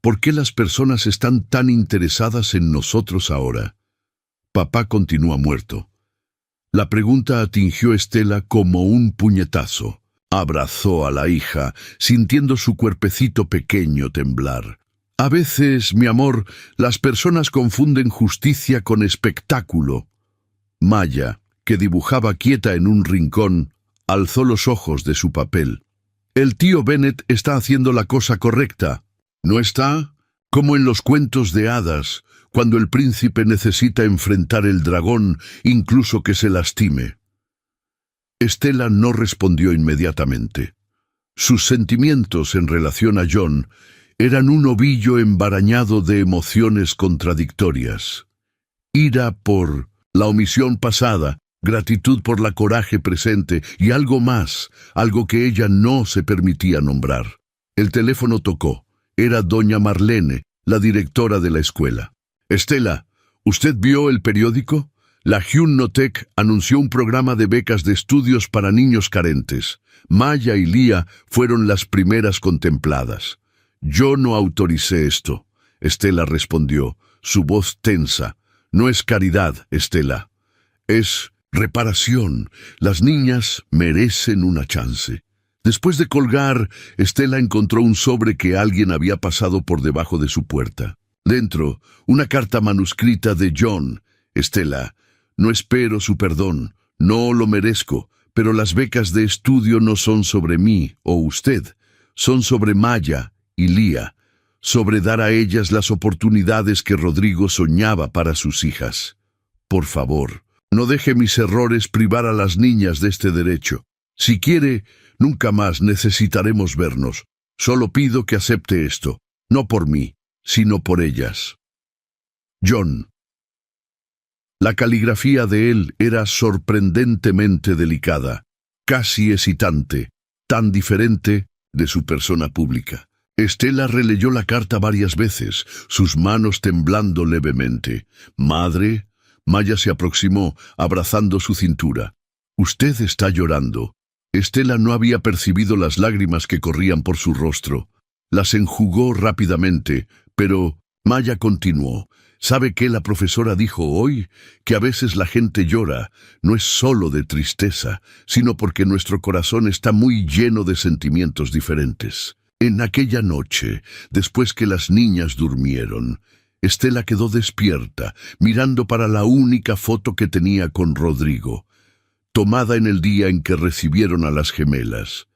[SPEAKER 1] ¿por qué las personas están tan interesadas en nosotros ahora? Papá continúa muerto. La pregunta atingió a Estela como un puñetazo. Abrazó a la hija, sintiendo su cuerpecito pequeño temblar. A veces, mi amor, las personas confunden justicia con espectáculo. Maya, que dibujaba quieta en un rincón, alzó los ojos de su papel. El tío Bennett está haciendo la cosa correcta. ¿No está? Como en los cuentos de hadas, cuando el príncipe necesita enfrentar el dragón, incluso que se lastime. Estela no respondió inmediatamente. Sus sentimientos en relación a John eran un ovillo embarañado de emociones contradictorias. Ira por la omisión pasada, gratitud por la coraje presente y algo más, algo que ella no se permitía nombrar. El teléfono tocó. Era doña Marlene, la directora de la escuela. «Estela, ¿usted vio el periódico? La Hypnotech anunció un programa de becas de estudios para niños carentes. Maya y Lia fueron las primeras contempladas. Yo no autoricé esto», Estela respondió, su voz tensa. «No es caridad, Estela. Es reparación. Las niñas merecen una chance». Después de colgar, Estela encontró un sobre que alguien había pasado por debajo de su puerta. Dentro, una carta manuscrita de John. «Estela, no espero su perdón, no lo merezco, pero las becas de estudio no son sobre mí o usted, son sobre Maya y Lia, sobre dar a ellas las oportunidades que Rodrigo soñaba para sus hijas. Por favor, no deje mis errores privar a las niñas de este derecho. Si quiere, nunca más necesitaremos vernos. Solo pido que acepte esto, no por mí, sino por ellas. John». La caligrafía de él era sorprendentemente delicada, casi excitante, tan diferente de su persona pública. Estela releyó la carta varias veces, sus manos temblando levemente. «Madre», Maya se aproximó, abrazando su cintura. «Usted está llorando». Estela no había percibido las lágrimas que corrían por su rostro. Las enjugó rápidamente, pero Maya continuó. «¿Sabe qué la profesora dijo hoy? Que a veces la gente llora, no es solo de tristeza, sino porque nuestro corazón está muy lleno de sentimientos diferentes». En aquella noche, después que las niñas durmieron, Estela quedó despierta, mirando para la única foto que tenía con Rodrigo, tomada en el día en que recibieron a las gemelas.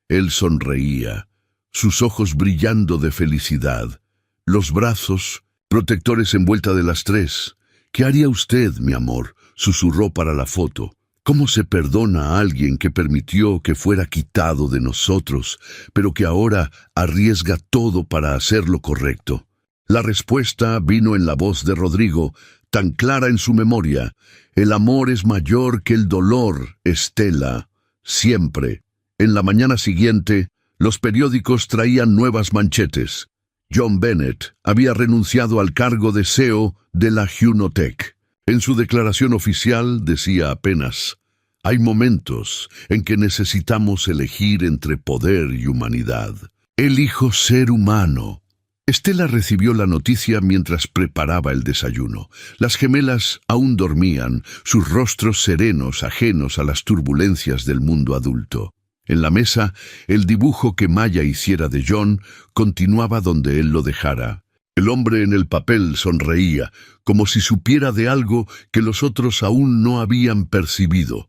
[SPEAKER 1] Él sonreía, sus ojos brillando de felicidad, los brazos protectores envuelta de las tres. «¿Qué haría usted, mi amor?», susurró para la foto. «¿Cómo se perdona a alguien que permitió que fuera quitado de nosotros, pero que ahora arriesga todo para hacer lo correcto?» La respuesta vino en la voz de Rodrigo, tan clara en su memoria. «El amor es mayor que el dolor, Estela, siempre». En la mañana siguiente, los periódicos traían nuevas manchetes. John Bennett había renunciado al cargo de CEO de la Hypnotech. En su declaración oficial decía apenas: «Hay momentos en que necesitamos elegir entre poder y humanidad. Elijo ser humano». Estela recibió la noticia mientras preparaba el desayuno. Las gemelas aún dormían, sus rostros serenos, ajenos a las turbulencias del mundo adulto. En la mesa, el dibujo que Maya hiciera de John continuaba donde él lo dejara. El hombre en el papel sonreía, como si supiera de algo que los otros aún no habían percibido.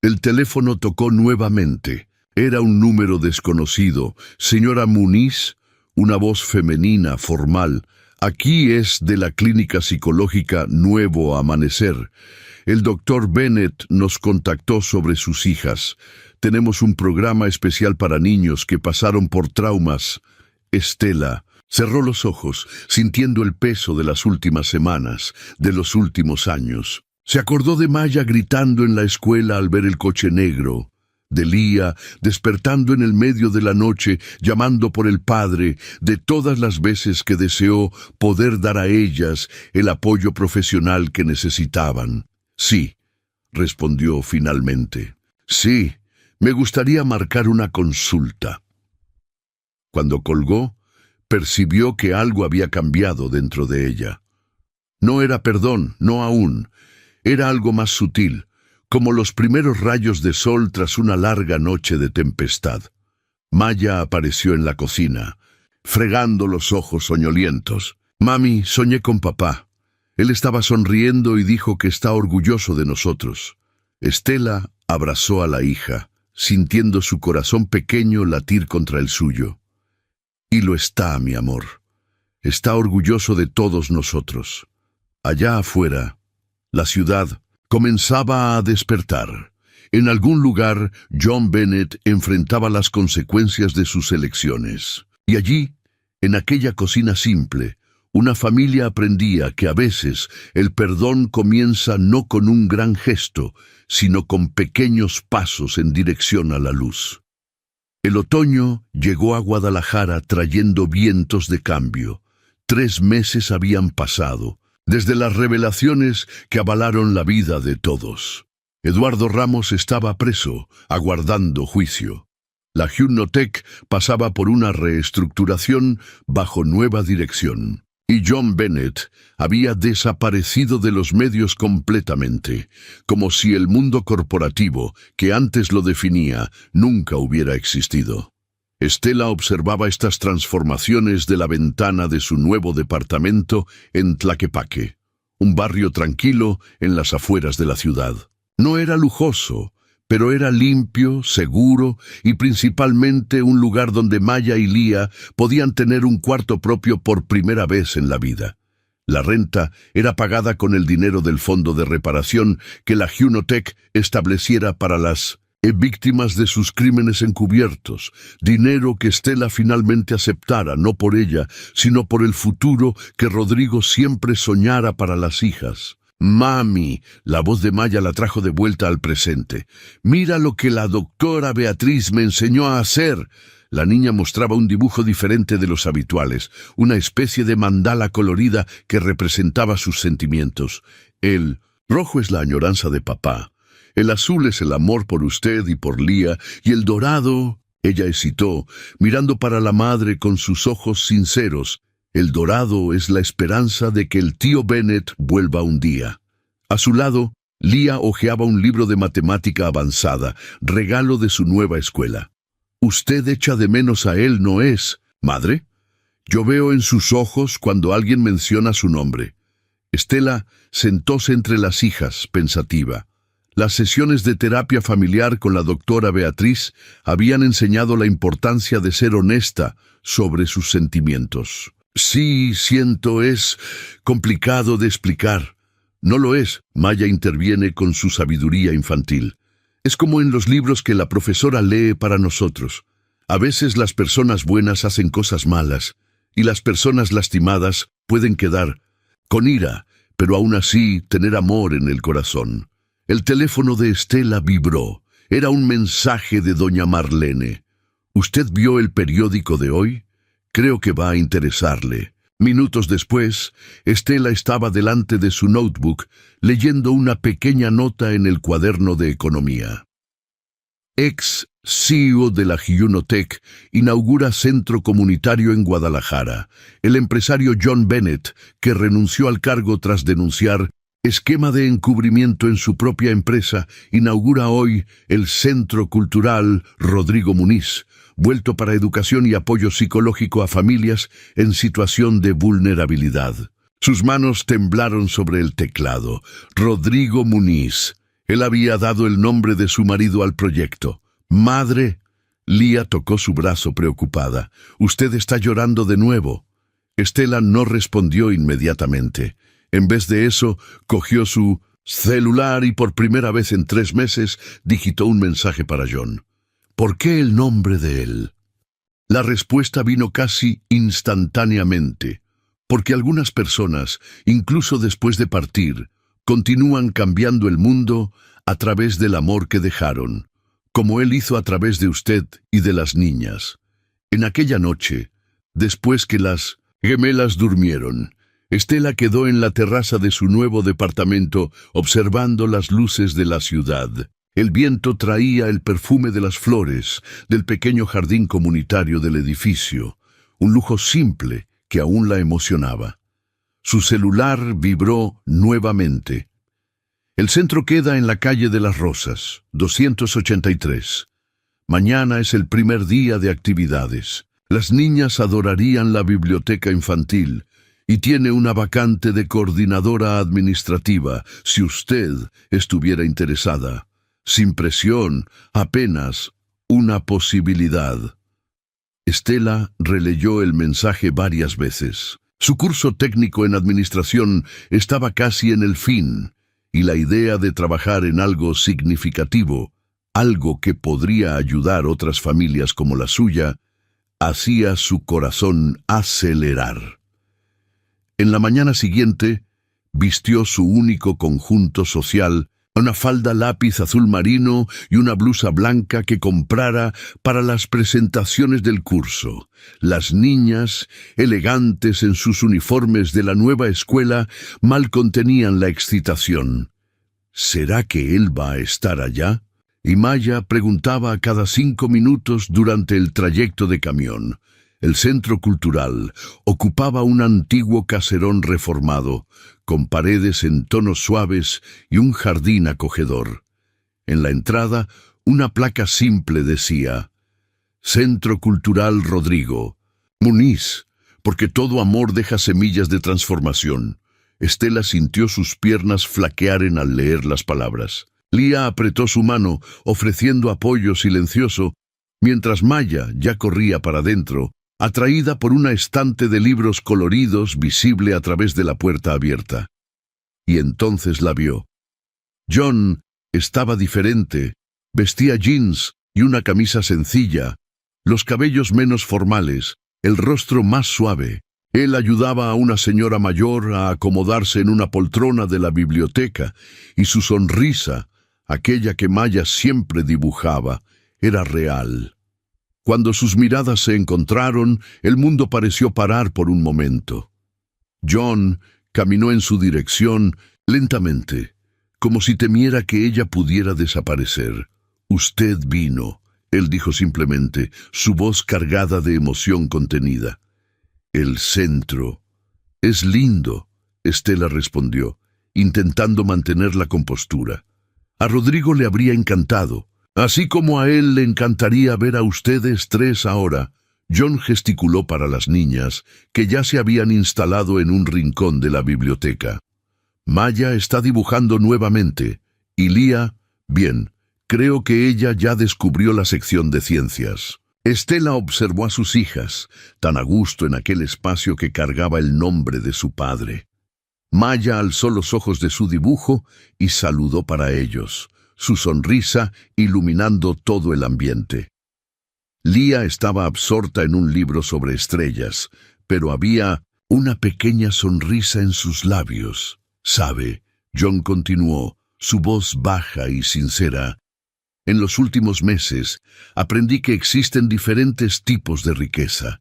[SPEAKER 1] El teléfono tocó nuevamente. Era un número desconocido. Señora Muniz, una voz femenina, formal. Aquí es de la clínica psicológica Nuevo Amanecer. El doctor Bennett nos contactó sobre sus hijas. Tenemos un programa especial para niños que pasaron por traumas. Estela cerró los ojos, sintiendo el peso de las últimas semanas, de los últimos años. Se acordó de Maya gritando en la escuela al ver el coche negro, de Lía despertando en el medio de la noche, llamando por el padre, de todas las veces que deseó poder dar a ellas el apoyo profesional que necesitaban. Sí, respondió finalmente. Sí, me gustaría marcar una consulta. Cuando colgó, percibió que algo había cambiado dentro de ella. No era perdón, no aún. Era algo más sutil, como los primeros rayos de sol tras una larga noche de tempestad. Maya apareció en la cocina, fregando los ojos soñolientos. «Mami, soñé con papá. Él estaba sonriendo y dijo que está orgulloso de nosotros». Estela abrazó a la hija, sintiendo su corazón pequeño latir contra el suyo. «Y lo está, mi amor. Está orgulloso de todos nosotros». Allá afuera, la ciudad comenzaba a despertar. En algún lugar, John Bennett enfrentaba las consecuencias de sus elecciones. Y allí, en aquella cocina simple, una familia aprendía que a veces el perdón comienza no con un gran gesto, sino con pequeños pasos en dirección a la luz. El otoño llegó a Guadalajara trayendo vientos de cambio. 3 meses habían pasado, desde las revelaciones que avalaron la vida de todos. Eduardo Ramos estaba preso, aguardando juicio. La Hypnotech pasaba por una reestructuración bajo nueva dirección. Y John Bennett había desaparecido de los medios completamente, como si el mundo corporativo, que antes lo definía, nunca hubiera existido. Estela observaba estas transformaciones de la ventana de su nuevo departamento en Tlaquepaque, un barrio tranquilo en las afueras de la ciudad. No era lujoso, pero era limpio, seguro y principalmente un lugar donde Maya y Lía podían tener un cuarto propio por primera vez en la vida. La renta era pagada con el dinero del fondo de reparación que la Hypnotech estableciera para las víctimas de sus crímenes encubiertos, dinero que Estela finalmente aceptara, no por ella, sino por el futuro que Rodrigo siempre soñara para las hijas. «Mami», la voz de Maya la trajo de vuelta al presente. «Mira lo que la doctora Beatriz me enseñó a hacer». La niña mostraba un dibujo diferente de los habituales, una especie de mandala colorida que representaba sus sentimientos. El rojo es la añoranza de papá. El azul es el amor por usted y por Lía, y el dorado, ella hesitó, mirando para la madre con sus ojos sinceros. El dorado es la esperanza de que el tío Bennett vuelva un día. A su lado, Lía hojeaba un libro de matemática avanzada, regalo de su nueva escuela. «Usted echa de menos a él, ¿no es, madre? Yo veo en sus ojos cuando alguien menciona su nombre». Estela sentóse entre las hijas, pensativa. Las sesiones de terapia familiar con la doctora Beatriz habían enseñado la importancia de ser honesta sobre sus sentimientos. «Sí, siento, es complicado de explicar». «No lo es», Maya interviene con su sabiduría infantil. «Es como en los libros que la profesora lee para nosotros. A veces las personas buenas hacen cosas malas, y las personas lastimadas pueden quedar con ira, pero aún así tener amor en el corazón». El teléfono de Estela vibró. Era un mensaje de doña Marlene. «¿Usted vio el periódico de hoy? Creo que va a interesarle». Minutos después, Estela estaba delante de su notebook, leyendo una pequeña nota en el cuaderno de economía. Ex-CEO de la Hypnotech inaugura centro comunitario en Guadalajara. El empresario John Bennett, que renunció al cargo tras denunciar esquema de encubrimiento en su propia empresa, inaugura hoy el Centro Cultural Rodrigo Muniz, vuelto para educación y apoyo psicológico a familias en situación de vulnerabilidad. Sus manos temblaron sobre el teclado. Rodrigo Muniz. Él había dado el nombre de su marido al proyecto. Madre. Lía tocó su brazo preocupada. Usted está llorando de nuevo. Estela no respondió inmediatamente. En vez de eso, cogió su celular y por primera vez en 3 meses digitó un mensaje para John. ¿Por qué el nombre de él? La respuesta vino casi instantáneamente, porque algunas personas, incluso después de partir, continúan cambiando el mundo a través del amor que dejaron, como él hizo a través de usted y de las niñas. En aquella noche, después que las gemelas durmieron, Estela quedó en la terraza de su nuevo departamento observando las luces de la ciudad. El viento traía el perfume de las flores del pequeño jardín comunitario del edificio, un lujo simple que aún la emocionaba. Su celular vibró nuevamente. El centro queda en la calle de las Rosas, 283. Mañana es el primer día de actividades. Las niñas adorarían la biblioteca infantil y tiene una vacante de coordinadora administrativa si usted estuviera interesada. Sin presión, apenas una posibilidad. Estela releyó el mensaje varias veces. Su curso técnico en administración estaba casi en el fin, y la idea de trabajar en algo significativo, algo que podría ayudar a otras familias como la suya, hacía su corazón acelerar. En la mañana siguiente, vistió su único conjunto social, una falda lápiz azul marino y una blusa blanca que comprara para las presentaciones del curso. Las niñas, elegantes en sus uniformes de la nueva escuela, mal contenían la excitación. ¿Será que él va a estar allá? Y Maya preguntaba a cada 5 minutos durante el trayecto de camión. El centro cultural ocupaba un antiguo caserón reformado, con paredes en tonos suaves y un jardín acogedor. En la entrada, una placa simple decía: Centro Cultural Rodrigo Muniz, porque todo amor deja semillas de transformación. Estela sintió sus piernas flaquear al leer las palabras. Lía apretó su mano, ofreciendo apoyo silencioso, mientras Maya ya corría para adentro, atraída por una estante de libros coloridos visible a través de la puerta abierta. Y entonces la vio. John estaba diferente, vestía jeans y una camisa sencilla, los cabellos menos formales, el rostro más suave. Él ayudaba a una señora mayor a acomodarse en una poltrona de la biblioteca, y su sonrisa, aquella que Maya siempre dibujaba, era real. Cuando sus miradas se encontraron, el mundo pareció parar por un momento. John caminó en su dirección lentamente, como si temiera que ella pudiera desaparecer. «Usted vino», él dijo simplemente, su voz cargada de emoción contenida. «El centro. Es lindo», Estela respondió, intentando mantener la compostura. A Rodrigo le habría encantado. Así como a él le encantaría ver a ustedes 3 ahora. John gesticuló para las niñas, que ya se habían instalado en un rincón de la biblioteca. Maya está dibujando nuevamente, y Lía, bien, creo que ella ya descubrió la sección de ciencias. Estela observó a sus hijas, tan a gusto en aquel espacio que cargaba el nombre de su padre. Maya alzó los ojos de su dibujo y saludó para ellos, su sonrisa iluminando todo el ambiente. Lía estaba absorta en un libro sobre estrellas, pero había una pequeña sonrisa en sus labios. «¿Sabe?», John continuó, su voz baja y sincera. «En los últimos meses aprendí que existen diferentes tipos de riqueza.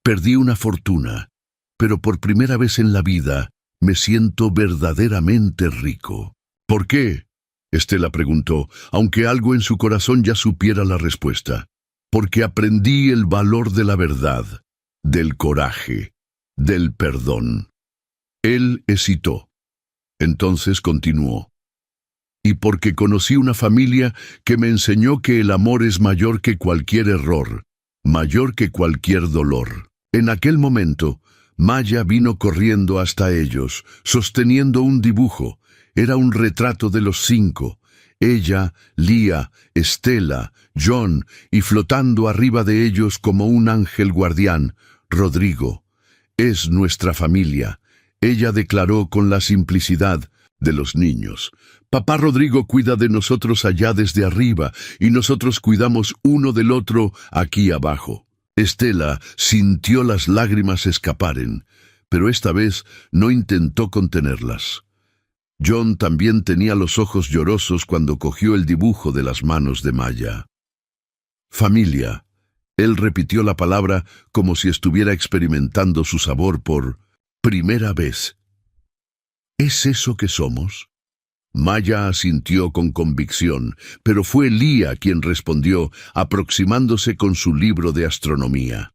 [SPEAKER 1] Perdí una fortuna, pero por primera vez en la vida me siento verdaderamente rico». «¿Por qué?», Estela preguntó, aunque algo en su corazón ya supiera la respuesta. «Porque aprendí el valor de la verdad, del coraje, del perdón». Él hesitó. Entonces continuó. Y porque conocí una familia que me enseñó que el amor es mayor que cualquier error, mayor que cualquier dolor. En aquel momento, Maya vino corriendo hasta ellos, sosteniendo un dibujo. Era un retrato de los 5. Ella, Lía, Estela, John, y flotando arriba de ellos como un ángel guardián, Rodrigo. Es nuestra familia, ella declaró con la simplicidad de los niños. Papá Rodrigo cuida de nosotros allá desde arriba, y nosotros cuidamos uno del otro aquí abajo. Estela sintió las lágrimas escaparen, pero esta vez no intentó contenerlas. John también tenía los ojos llorosos cuando cogió el dibujo de las manos de Maya. Familia. Él repitió la palabra como si estuviera experimentando su sabor por primera vez. ¿Es eso que somos? Maya asintió con convicción, pero fue Lía quien respondió, aproximándose con su libro de astronomía.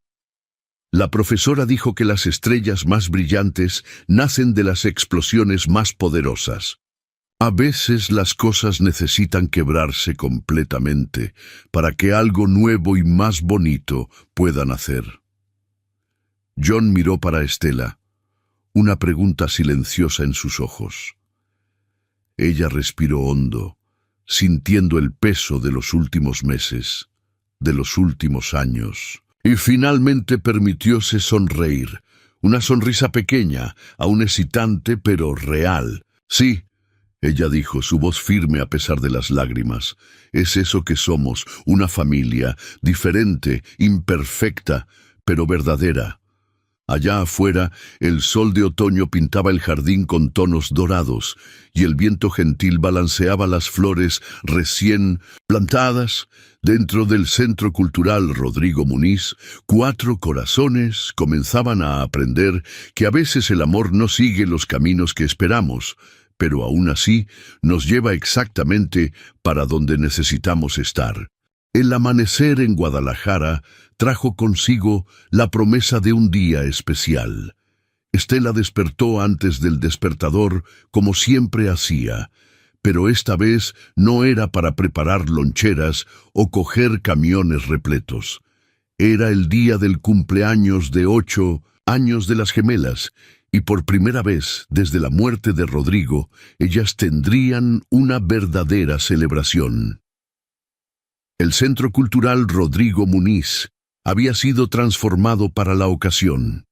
[SPEAKER 1] La profesora dijo que las estrellas más brillantes nacen de las explosiones más poderosas. A veces las cosas necesitan quebrarse completamente para que algo nuevo y más bonito pueda nacer. John miró para Estela, una pregunta silenciosa en sus ojos. Ella respiró hondo, sintiendo el peso de los últimos meses, de los últimos años, y finalmente permitióse sonreír, una sonrisa pequeña, aún excitante pero real. Sí, ella dijo, su voz firme a pesar de las lágrimas. Es eso que somos, una familia, diferente, imperfecta, pero verdadera. Allá afuera, el sol de otoño pintaba el jardín con tonos dorados, y el viento gentil balanceaba las flores recién plantadas. Dentro del Centro Cultural Rodrigo Muniz, 4 corazones comenzaban a aprender que a veces el amor no sigue los caminos que esperamos, pero aún así nos lleva exactamente para donde necesitamos estar. El amanecer en Guadalajara trajo consigo la promesa de un día especial. Estela despertó antes del despertador, como siempre hacía, pero esta vez no era para preparar loncheras o coger camiones repletos. Era el día del cumpleaños de 8 años de las gemelas, y por primera vez, desde la muerte de Rodrigo, ellas tendrían una verdadera celebración. El Centro Cultural Rodrigo Muniz había sido transformado para la ocasión.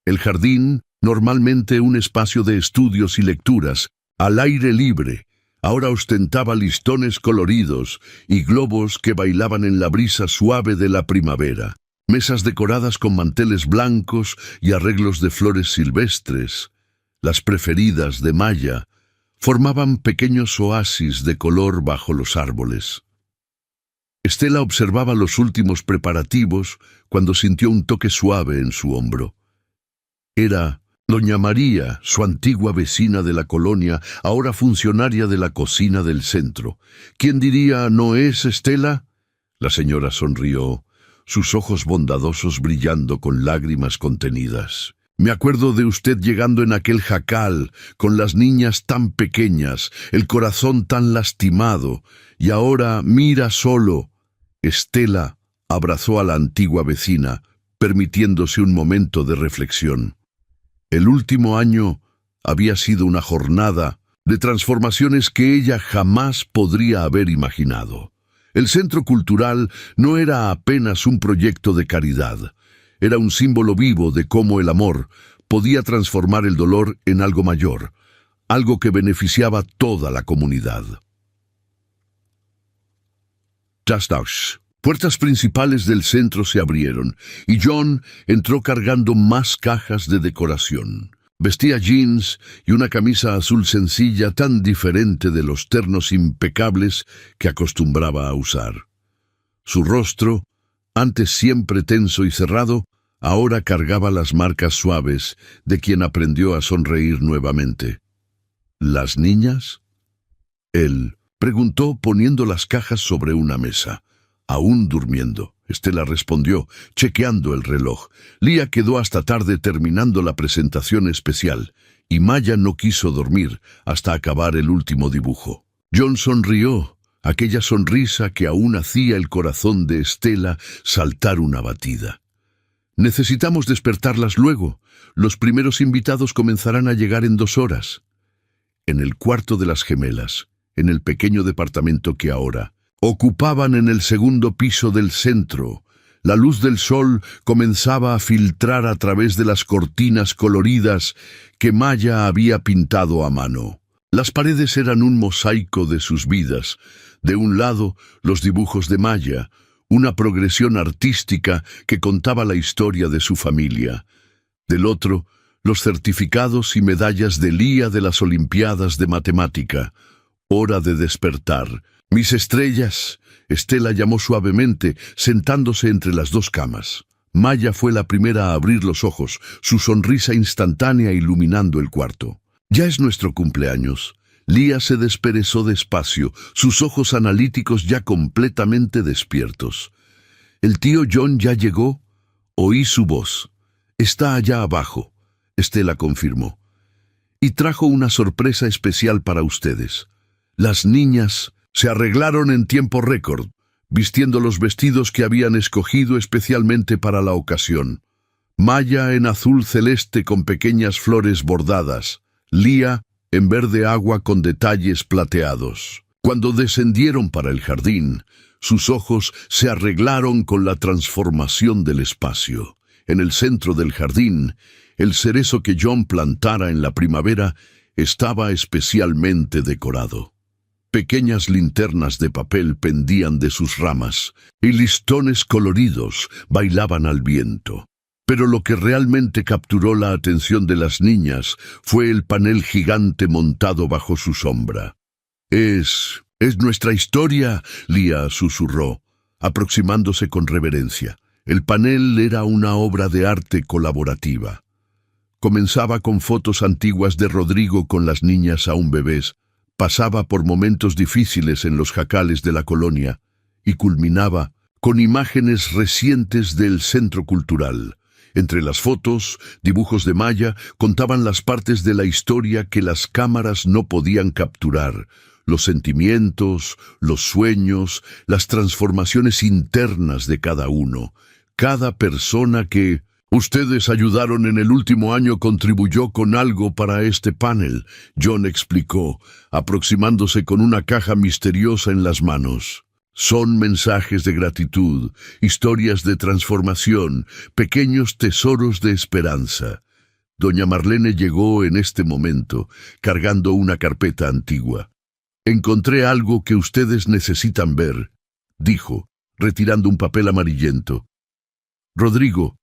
[SPEAKER 1] El jardín, normalmente un espacio de estudios y lecturas, al aire libre, ahora ostentaba listones coloridos y globos que bailaban en la brisa suave de la primavera. Mesas decoradas con manteles blancos y arreglos de flores silvestres, las preferidas de Maya, formaban pequeños oasis de color bajo los árboles. Estela observaba los últimos preparativos cuando sintió un toque suave en su hombro. Era doña María, su antigua vecina de la colonia, ahora funcionaria de la cocina del centro. ¿Quién diría, no es Estela? La señora sonrió, sus ojos bondadosos brillando con lágrimas contenidas. Me acuerdo de usted llegando en aquel jacal, con las niñas tan pequeñas, el corazón tan lastimado, y ahora mira solo. Estela abrazó a la antigua vecina, permitiéndose un momento de reflexión. El último año había sido una jornada de transformaciones que ella jamás podría haber imaginado. El Centro Cultural no era apenas un proyecto de caridad, era un símbolo vivo de cómo el amor podía transformar el dolor en algo mayor, algo que beneficiaba a toda la comunidad. Puertas principales del centro se abrieron, y John entró cargando más cajas de decoración. Vestía jeans y una camisa azul sencilla tan diferente de los ternos impecables que acostumbraba a usar. Su rostro, antes siempre tenso y cerrado, ahora cargaba las marcas suaves de quien aprendió a sonreír nuevamente. ¿Las niñas? Él preguntó poniendo las cajas sobre una mesa, aún durmiendo. Estela respondió, chequeando el reloj. Lía quedó hasta tarde terminando la presentación especial, y Maya no quiso dormir hasta acabar el último dibujo. John sonrió, aquella sonrisa que aún hacía el corazón de Estela saltar una batida. Necesitamos despertarlas luego. Los primeros invitados comenzarán a llegar en 2 horas. En el cuarto de las gemelas, en el pequeño departamento que ahora ocupaban en el segundo piso del centro, la luz del sol comenzaba a filtrar a través de las cortinas coloridas que Maya había pintado a mano. Las paredes eran un mosaico de sus vidas. De un lado, los dibujos de Maya, una progresión artística que contaba la historia de su familia. Del otro, los certificados y medallas de Lía de las Olimpiadas de Matemática. Hora de despertar. «Mis estrellas», Estela llamó suavemente, sentándose entre las 2 camas. Maya fue la primera a abrir los ojos, su sonrisa instantánea iluminando el cuarto. «Ya es nuestro cumpleaños». Lía se desperezó despacio, sus ojos analíticos ya completamente despiertos. «¿El tío John ya llegó?» Oí su voz. «Está allá abajo», Estela confirmó. «Y trajo una sorpresa especial para ustedes». Las niñas se arreglaron en tiempo récord, vistiendo los vestidos que habían escogido especialmente para la ocasión. Maya en azul celeste con pequeñas flores bordadas, Lía en verde agua con detalles plateados. Cuando descendieron para el jardín, sus ojos se arreglaron con la transformación del espacio. En el centro del jardín, el cerezo que John plantara en la primavera estaba especialmente decorado. Pequeñas linternas de papel pendían de sus ramas y listones coloridos bailaban al viento. Pero lo que realmente capturó la atención de las niñas fue el panel gigante montado bajo su sombra. Es nuestra historia», Lía susurró, aproximándose con reverencia. El panel era una obra de arte colaborativa. Comenzaba con fotos antiguas de Rodrigo con las niñas aún bebés, pasaba por momentos difíciles en los jacales de la colonia y culminaba con imágenes recientes del centro cultural. Entre las fotos, dibujos de Maya contaban las partes de la historia que las cámaras no podían capturar, los sentimientos, los sueños, las transformaciones internas de cada uno, cada persona que «Ustedes ayudaron en el último año contribuyó con algo para este panel», John explicó, aproximándose con una caja misteriosa en las manos. «Son mensajes de gratitud, historias de transformación, pequeños tesoros de esperanza». Doña Marlene llegó en este momento, cargando una carpeta antigua. «Encontré algo que ustedes necesitan ver», dijo, retirando un papel amarillento. «Rodrigo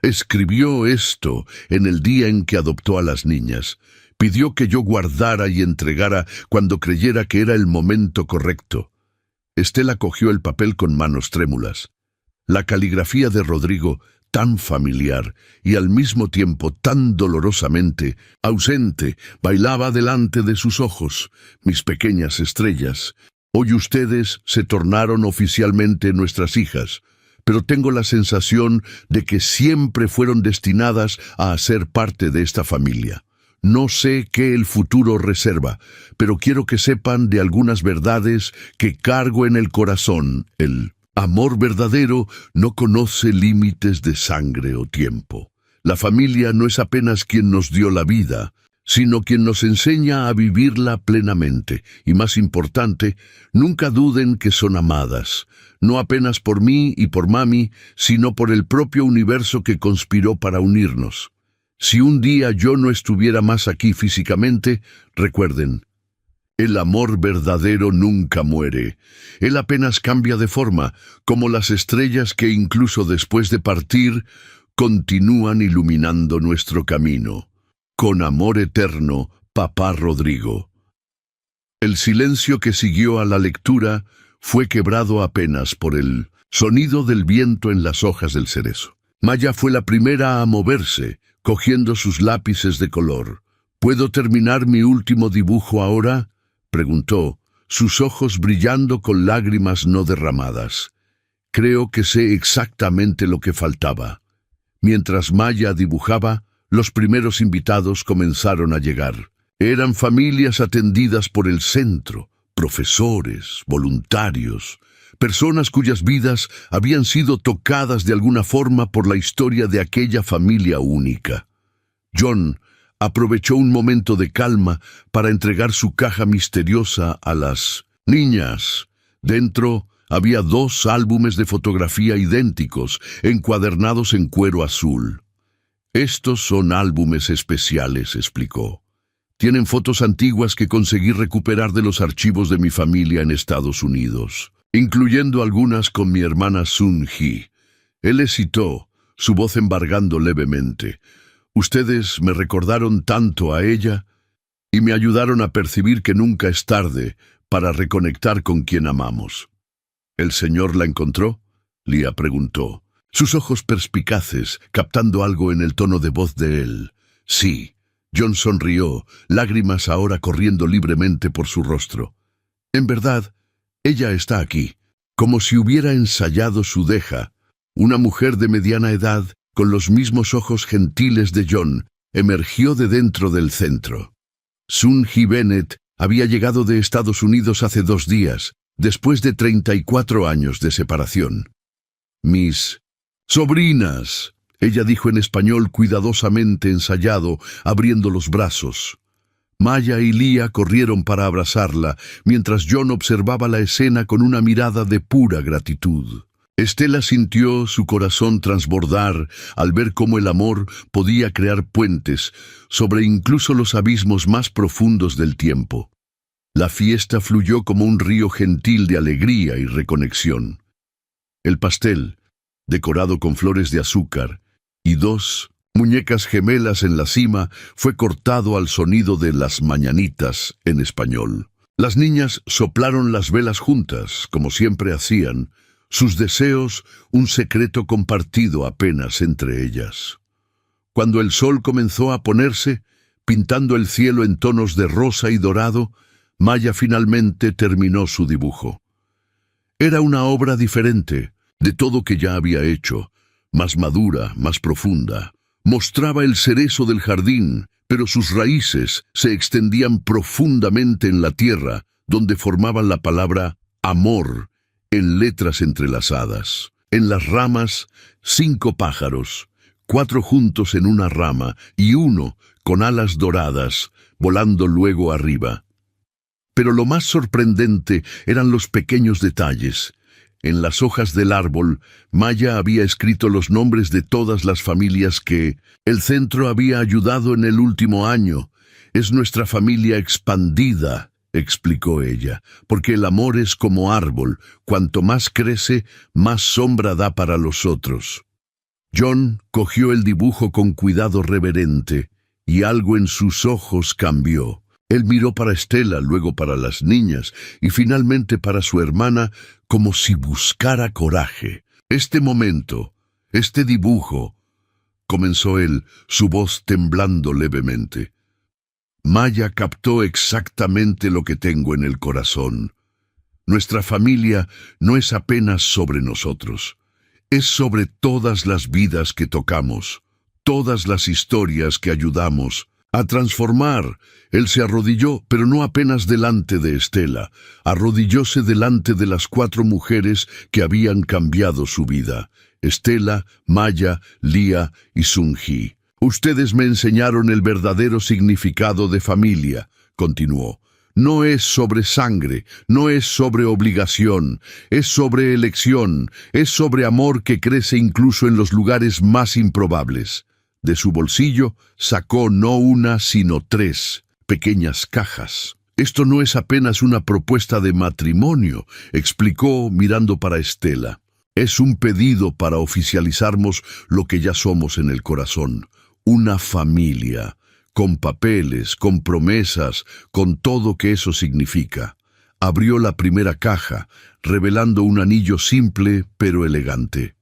[SPEAKER 1] escribió esto en el día en que adoptó a las niñas. Pidió que yo guardara y entregara cuando creyera que era el momento correcto». Estela cogió el papel con manos trémulas. La caligrafía de Rodrigo, tan familiar y al mismo tiempo tan dolorosamente ausente, bailaba delante de sus ojos. «Mis pequeñas estrellas, hoy ustedes se tornaron oficialmente nuestras hijas, pero tengo la sensación de que siempre fueron destinadas a ser parte de esta familia. No sé qué el futuro reserva, pero quiero que sepan de algunas verdades que cargo en el corazón. El amor verdadero no conoce límites de sangre o tiempo. La familia no es apenas quien nos dio la vida, sino quien nos enseña a vivirla plenamente. Y más importante, nunca duden que son amadas, no apenas por mí y por mami, sino por el propio universo que conspiró para unirnos. Si un día yo no estuviera más aquí físicamente, recuerden, el amor verdadero nunca muere. Él apenas cambia de forma, como las estrellas que incluso después de partir, continúan iluminando nuestro camino. Con amor eterno, Papá Rodrigo». El silencio que siguió a la lectura fue quebrado apenas por el sonido del viento en las hojas del cerezo. Maya fue la primera a moverse, cogiendo sus lápices de color. «¿Puedo terminar mi último dibujo ahora?», preguntó, sus ojos brillando con lágrimas no derramadas. Creo que sé exactamente lo que faltaba. Mientras Maya dibujaba, los primeros invitados comenzaron a llegar. Eran familias atendidas por el centro, profesores, voluntarios, personas cuyas vidas habían sido tocadas de alguna forma por la historia de aquella familia única. John aprovechó un momento de calma para entregar su caja misteriosa a las niñas. Dentro había 2 álbumes de fotografía idénticos, encuadernados en cuero azul. «Estos son álbumes especiales», explicó. «Tienen fotos antiguas que conseguí recuperar de los archivos de mi familia en Estados Unidos, incluyendo algunas con mi hermana Sun-hee». Él citó, su voz embargando levemente. «Ustedes me recordaron tanto a ella y me ayudaron a percibir que nunca es tarde para reconectar con quien amamos». «¿El Señor la encontró?», Leah preguntó, sus ojos perspicaces captando algo en el tono de voz de él. «Sí». John sonrió, lágrimas ahora corriendo libremente por su rostro. «En verdad, ella está aquí», como si hubiera ensayado su deja. Una mujer de mediana edad, con los mismos ojos gentiles de John, emergió de dentro del centro. Sun-hee Bennett había llegado de Estados Unidos hace 2 días, después de 34 años de separación. «Mis sobrinas», ella dijo en español cuidadosamente ensayado, abriendo los brazos. Maya y Leah corrieron para abrazarla, mientras John observaba la escena con una mirada de pura gratitud. Estela sintió su corazón transbordar al ver cómo el amor podía crear puentes sobre incluso los abismos más profundos del tiempo. La fiesta fluyó como un río gentil de alegría y reconexión. El pastel, decorado con flores de azúcar, y 2 muñecas gemelas en la cima, fue cortado al sonido de las mañanitas en español. Las niñas soplaron las velas juntas, como siempre hacían, sus deseos un secreto compartido apenas entre ellas. Cuando el sol comenzó a ponerse, pintando el cielo en tonos de rosa y dorado, Maya finalmente terminó su dibujo. Era una obra diferente de todo que ya había hecho, más madura, más profunda. Mostraba el cerezo del jardín, pero sus raíces se extendían profundamente en la tierra, donde formaban la palabra amor, en letras entrelazadas. En las ramas, 5 pájaros, 4 juntos en una rama y 1 con alas doradas, volando luego arriba. Pero lo más sorprendente eran los pequeños detalles. En las hojas del árbol, Maya había escrito los nombres de todas las familias que el centro había ayudado en el último año. «Es nuestra familia expandida», explicó ella, «porque el amor es como árbol, cuanto más crece, más sombra da para los otros». John cogió el dibujo con cuidado reverente, y algo en sus ojos cambió. Él miró para Estela, luego para las niñas, y finalmente para su hermana, como si buscara coraje. «Este momento, este dibujo», comenzó él, su voz temblando levemente. «Maya captó exactamente lo que tengo en el corazón. Nuestra familia no es apenas sobre nosotros, es sobre todas las vidas que tocamos, todas las historias que ayudamos a transformar». Él se arrodilló, pero no apenas delante de Estela. Arrodillóse delante de las 4 mujeres que habían cambiado su vida: Estela, Maya, Leah y Sun-hee. «Ustedes me enseñaron el verdadero significado de familia», continuó. «No es sobre sangre, no es sobre obligación, es sobre elección, es sobre amor que crece incluso en los lugares más improbables». De su bolsillo sacó no 1, sino 3 pequeñas cajas. «Esto no es apenas una propuesta de matrimonio», explicó mirando para Estela. «Es un pedido para oficializarnos lo que ya somos en el corazón, una familia, con papeles, con promesas, con todo que eso significa». Abrió la primera caja, revelando un anillo simple pero elegante.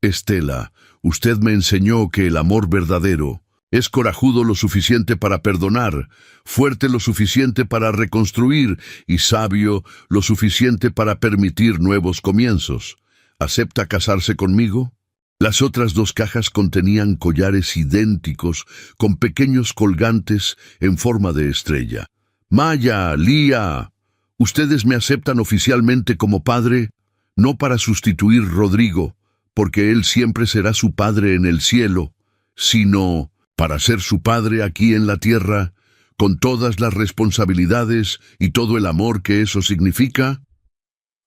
[SPEAKER 1] «Estela, usted me enseñó que el amor verdadero es corajudo lo suficiente para perdonar, fuerte lo suficiente para reconstruir y sabio lo suficiente para permitir nuevos comienzos. ¿acepta casarse conmigo? Las otras dos cajas contenían collares idénticos con pequeños colgantes en forma de estrella. Maya, Lía, ¿ustedes me aceptan oficialmente como padre? No para sustituir Rodrigo, porque él siempre será su padre en el cielo, sino para ser su padre aquí en la tierra, con todas las responsabilidades y todo el amor que eso significa.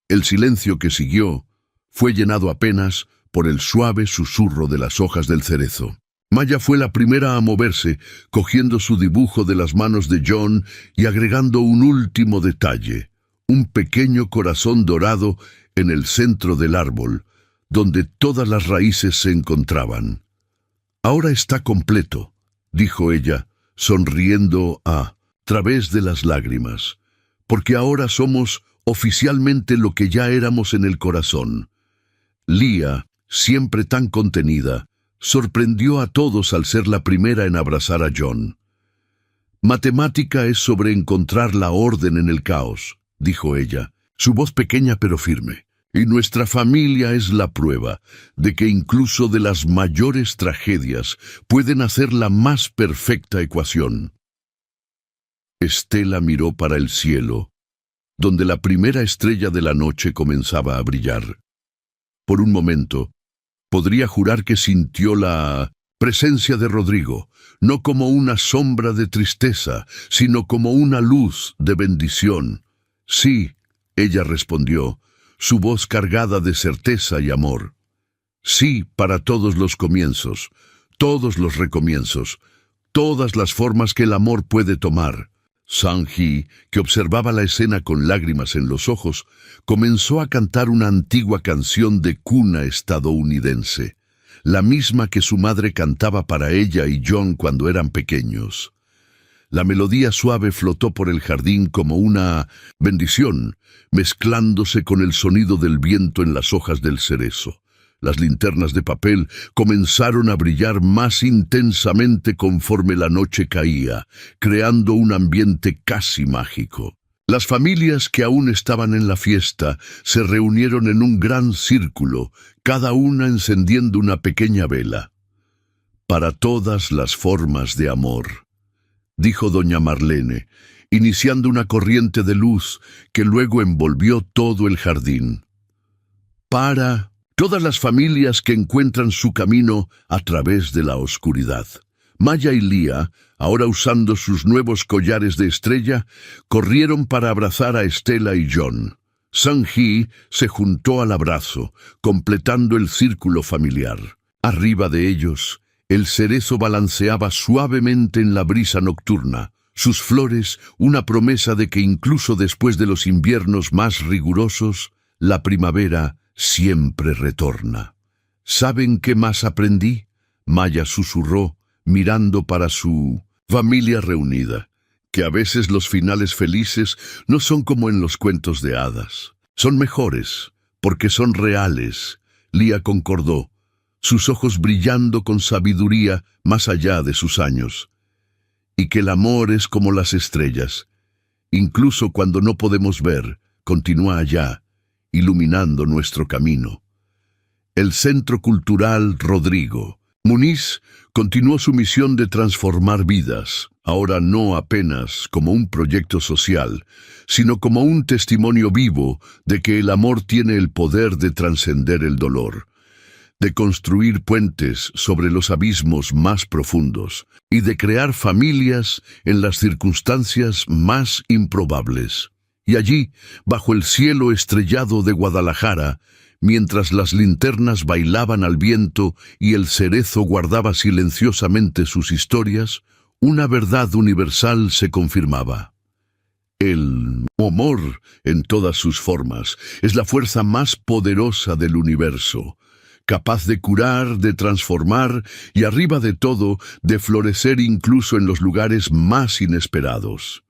[SPEAKER 1] El silencio que siguió fue llenado apenas por el suave susurro de las hojas del cerezo. Maya fue la primera a moverse, cogiendo su dibujo de las manos de John y agregando un último detalle, un pequeño corazón dorado en el centro del árbol, donde todas las raíces se encontraban. «Ahora está completo», dijo ella, sonriendo a través de las lágrimas, «porque ahora somos oficialmente lo que ya éramos en el corazón». Lía, siempre tan contenida, sorprendió a todos al ser la primera en abrazar a John. «Matemática es sobre encontrar la orden en el caos», dijo ella, su voz pequeña pero firme. «Y nuestra familia es la prueba de que incluso de las mayores tragedias pueden hacer la más perfecta ecuación». Estela miró para el cielo, donde la primera estrella de la noche comenzaba a brillar. Por un momento, podría jurar que sintió la presencia de Rodrigo, no como una sombra de tristeza, sino como una luz de bendición. «Sí», ella respondió, su voz cargada de certeza y amor. «Sí para todos los comienzos, todos los recomienzos, todas las formas que el amor puede tomar». Sang-hee, que observaba la escena con lágrimas en los ojos, comenzó a cantar una antigua canción de cuna estadounidense, la misma que su madre cantaba para ella y John cuando eran pequeños. La melodía suave flotó por el jardín como una bendición, mezclándose con el sonido del viento en las hojas del cerezo. Las linternas de papel comenzaron a brillar más intensamente conforme la noche caía, creando un ambiente casi mágico. Las familias que aún estaban en la fiesta se reunieron en un gran círculo, cada una encendiendo una pequeña vela. «Para todas las formas de amor», dijo doña Marlene, iniciando una corriente de luz que luego envolvió todo el jardín. «Para todas las familias que encuentran su camino a través de la oscuridad». Maya y Lía, ahora usando sus nuevos collares de estrella, corrieron para abrazar a Estela y John. Sang-hee se juntó al abrazo, completando el círculo familiar. Arriba de ellos, el cerezo balanceaba suavemente en la brisa nocturna, sus flores una promesa de que incluso después de los inviernos más rigurosos, la primavera siempre retorna. ¿Saben qué más aprendí?, Maya susurró, mirando para su familia reunida, que a veces los finales felices no son como en los cuentos de hadas. Son mejores, porque son reales. Lía concordó, sus ojos brillando con sabiduría más allá de sus años. Y que el amor es como las estrellas. Incluso cuando no podemos ver, continúa allá, iluminando nuestro camino. El Centro Cultural Rodrigo Muniz continuó su misión de transformar vidas, ahora no apenas como un proyecto social, sino como un testimonio vivo de que el amor tiene el poder de trascender el dolor, de construir puentes sobre los abismos más profundos y de crear familias en las circunstancias más improbables. Y allí, bajo el cielo estrellado de Guadalajara, mientras las linternas bailaban al viento y el cerezo guardaba silenciosamente sus historias, una verdad universal se confirmaba. El amor, en todas sus formas, es la fuerza más poderosa del universo, capaz de curar, de transformar y, arriba de todo, de florecer incluso en los lugares más inesperados.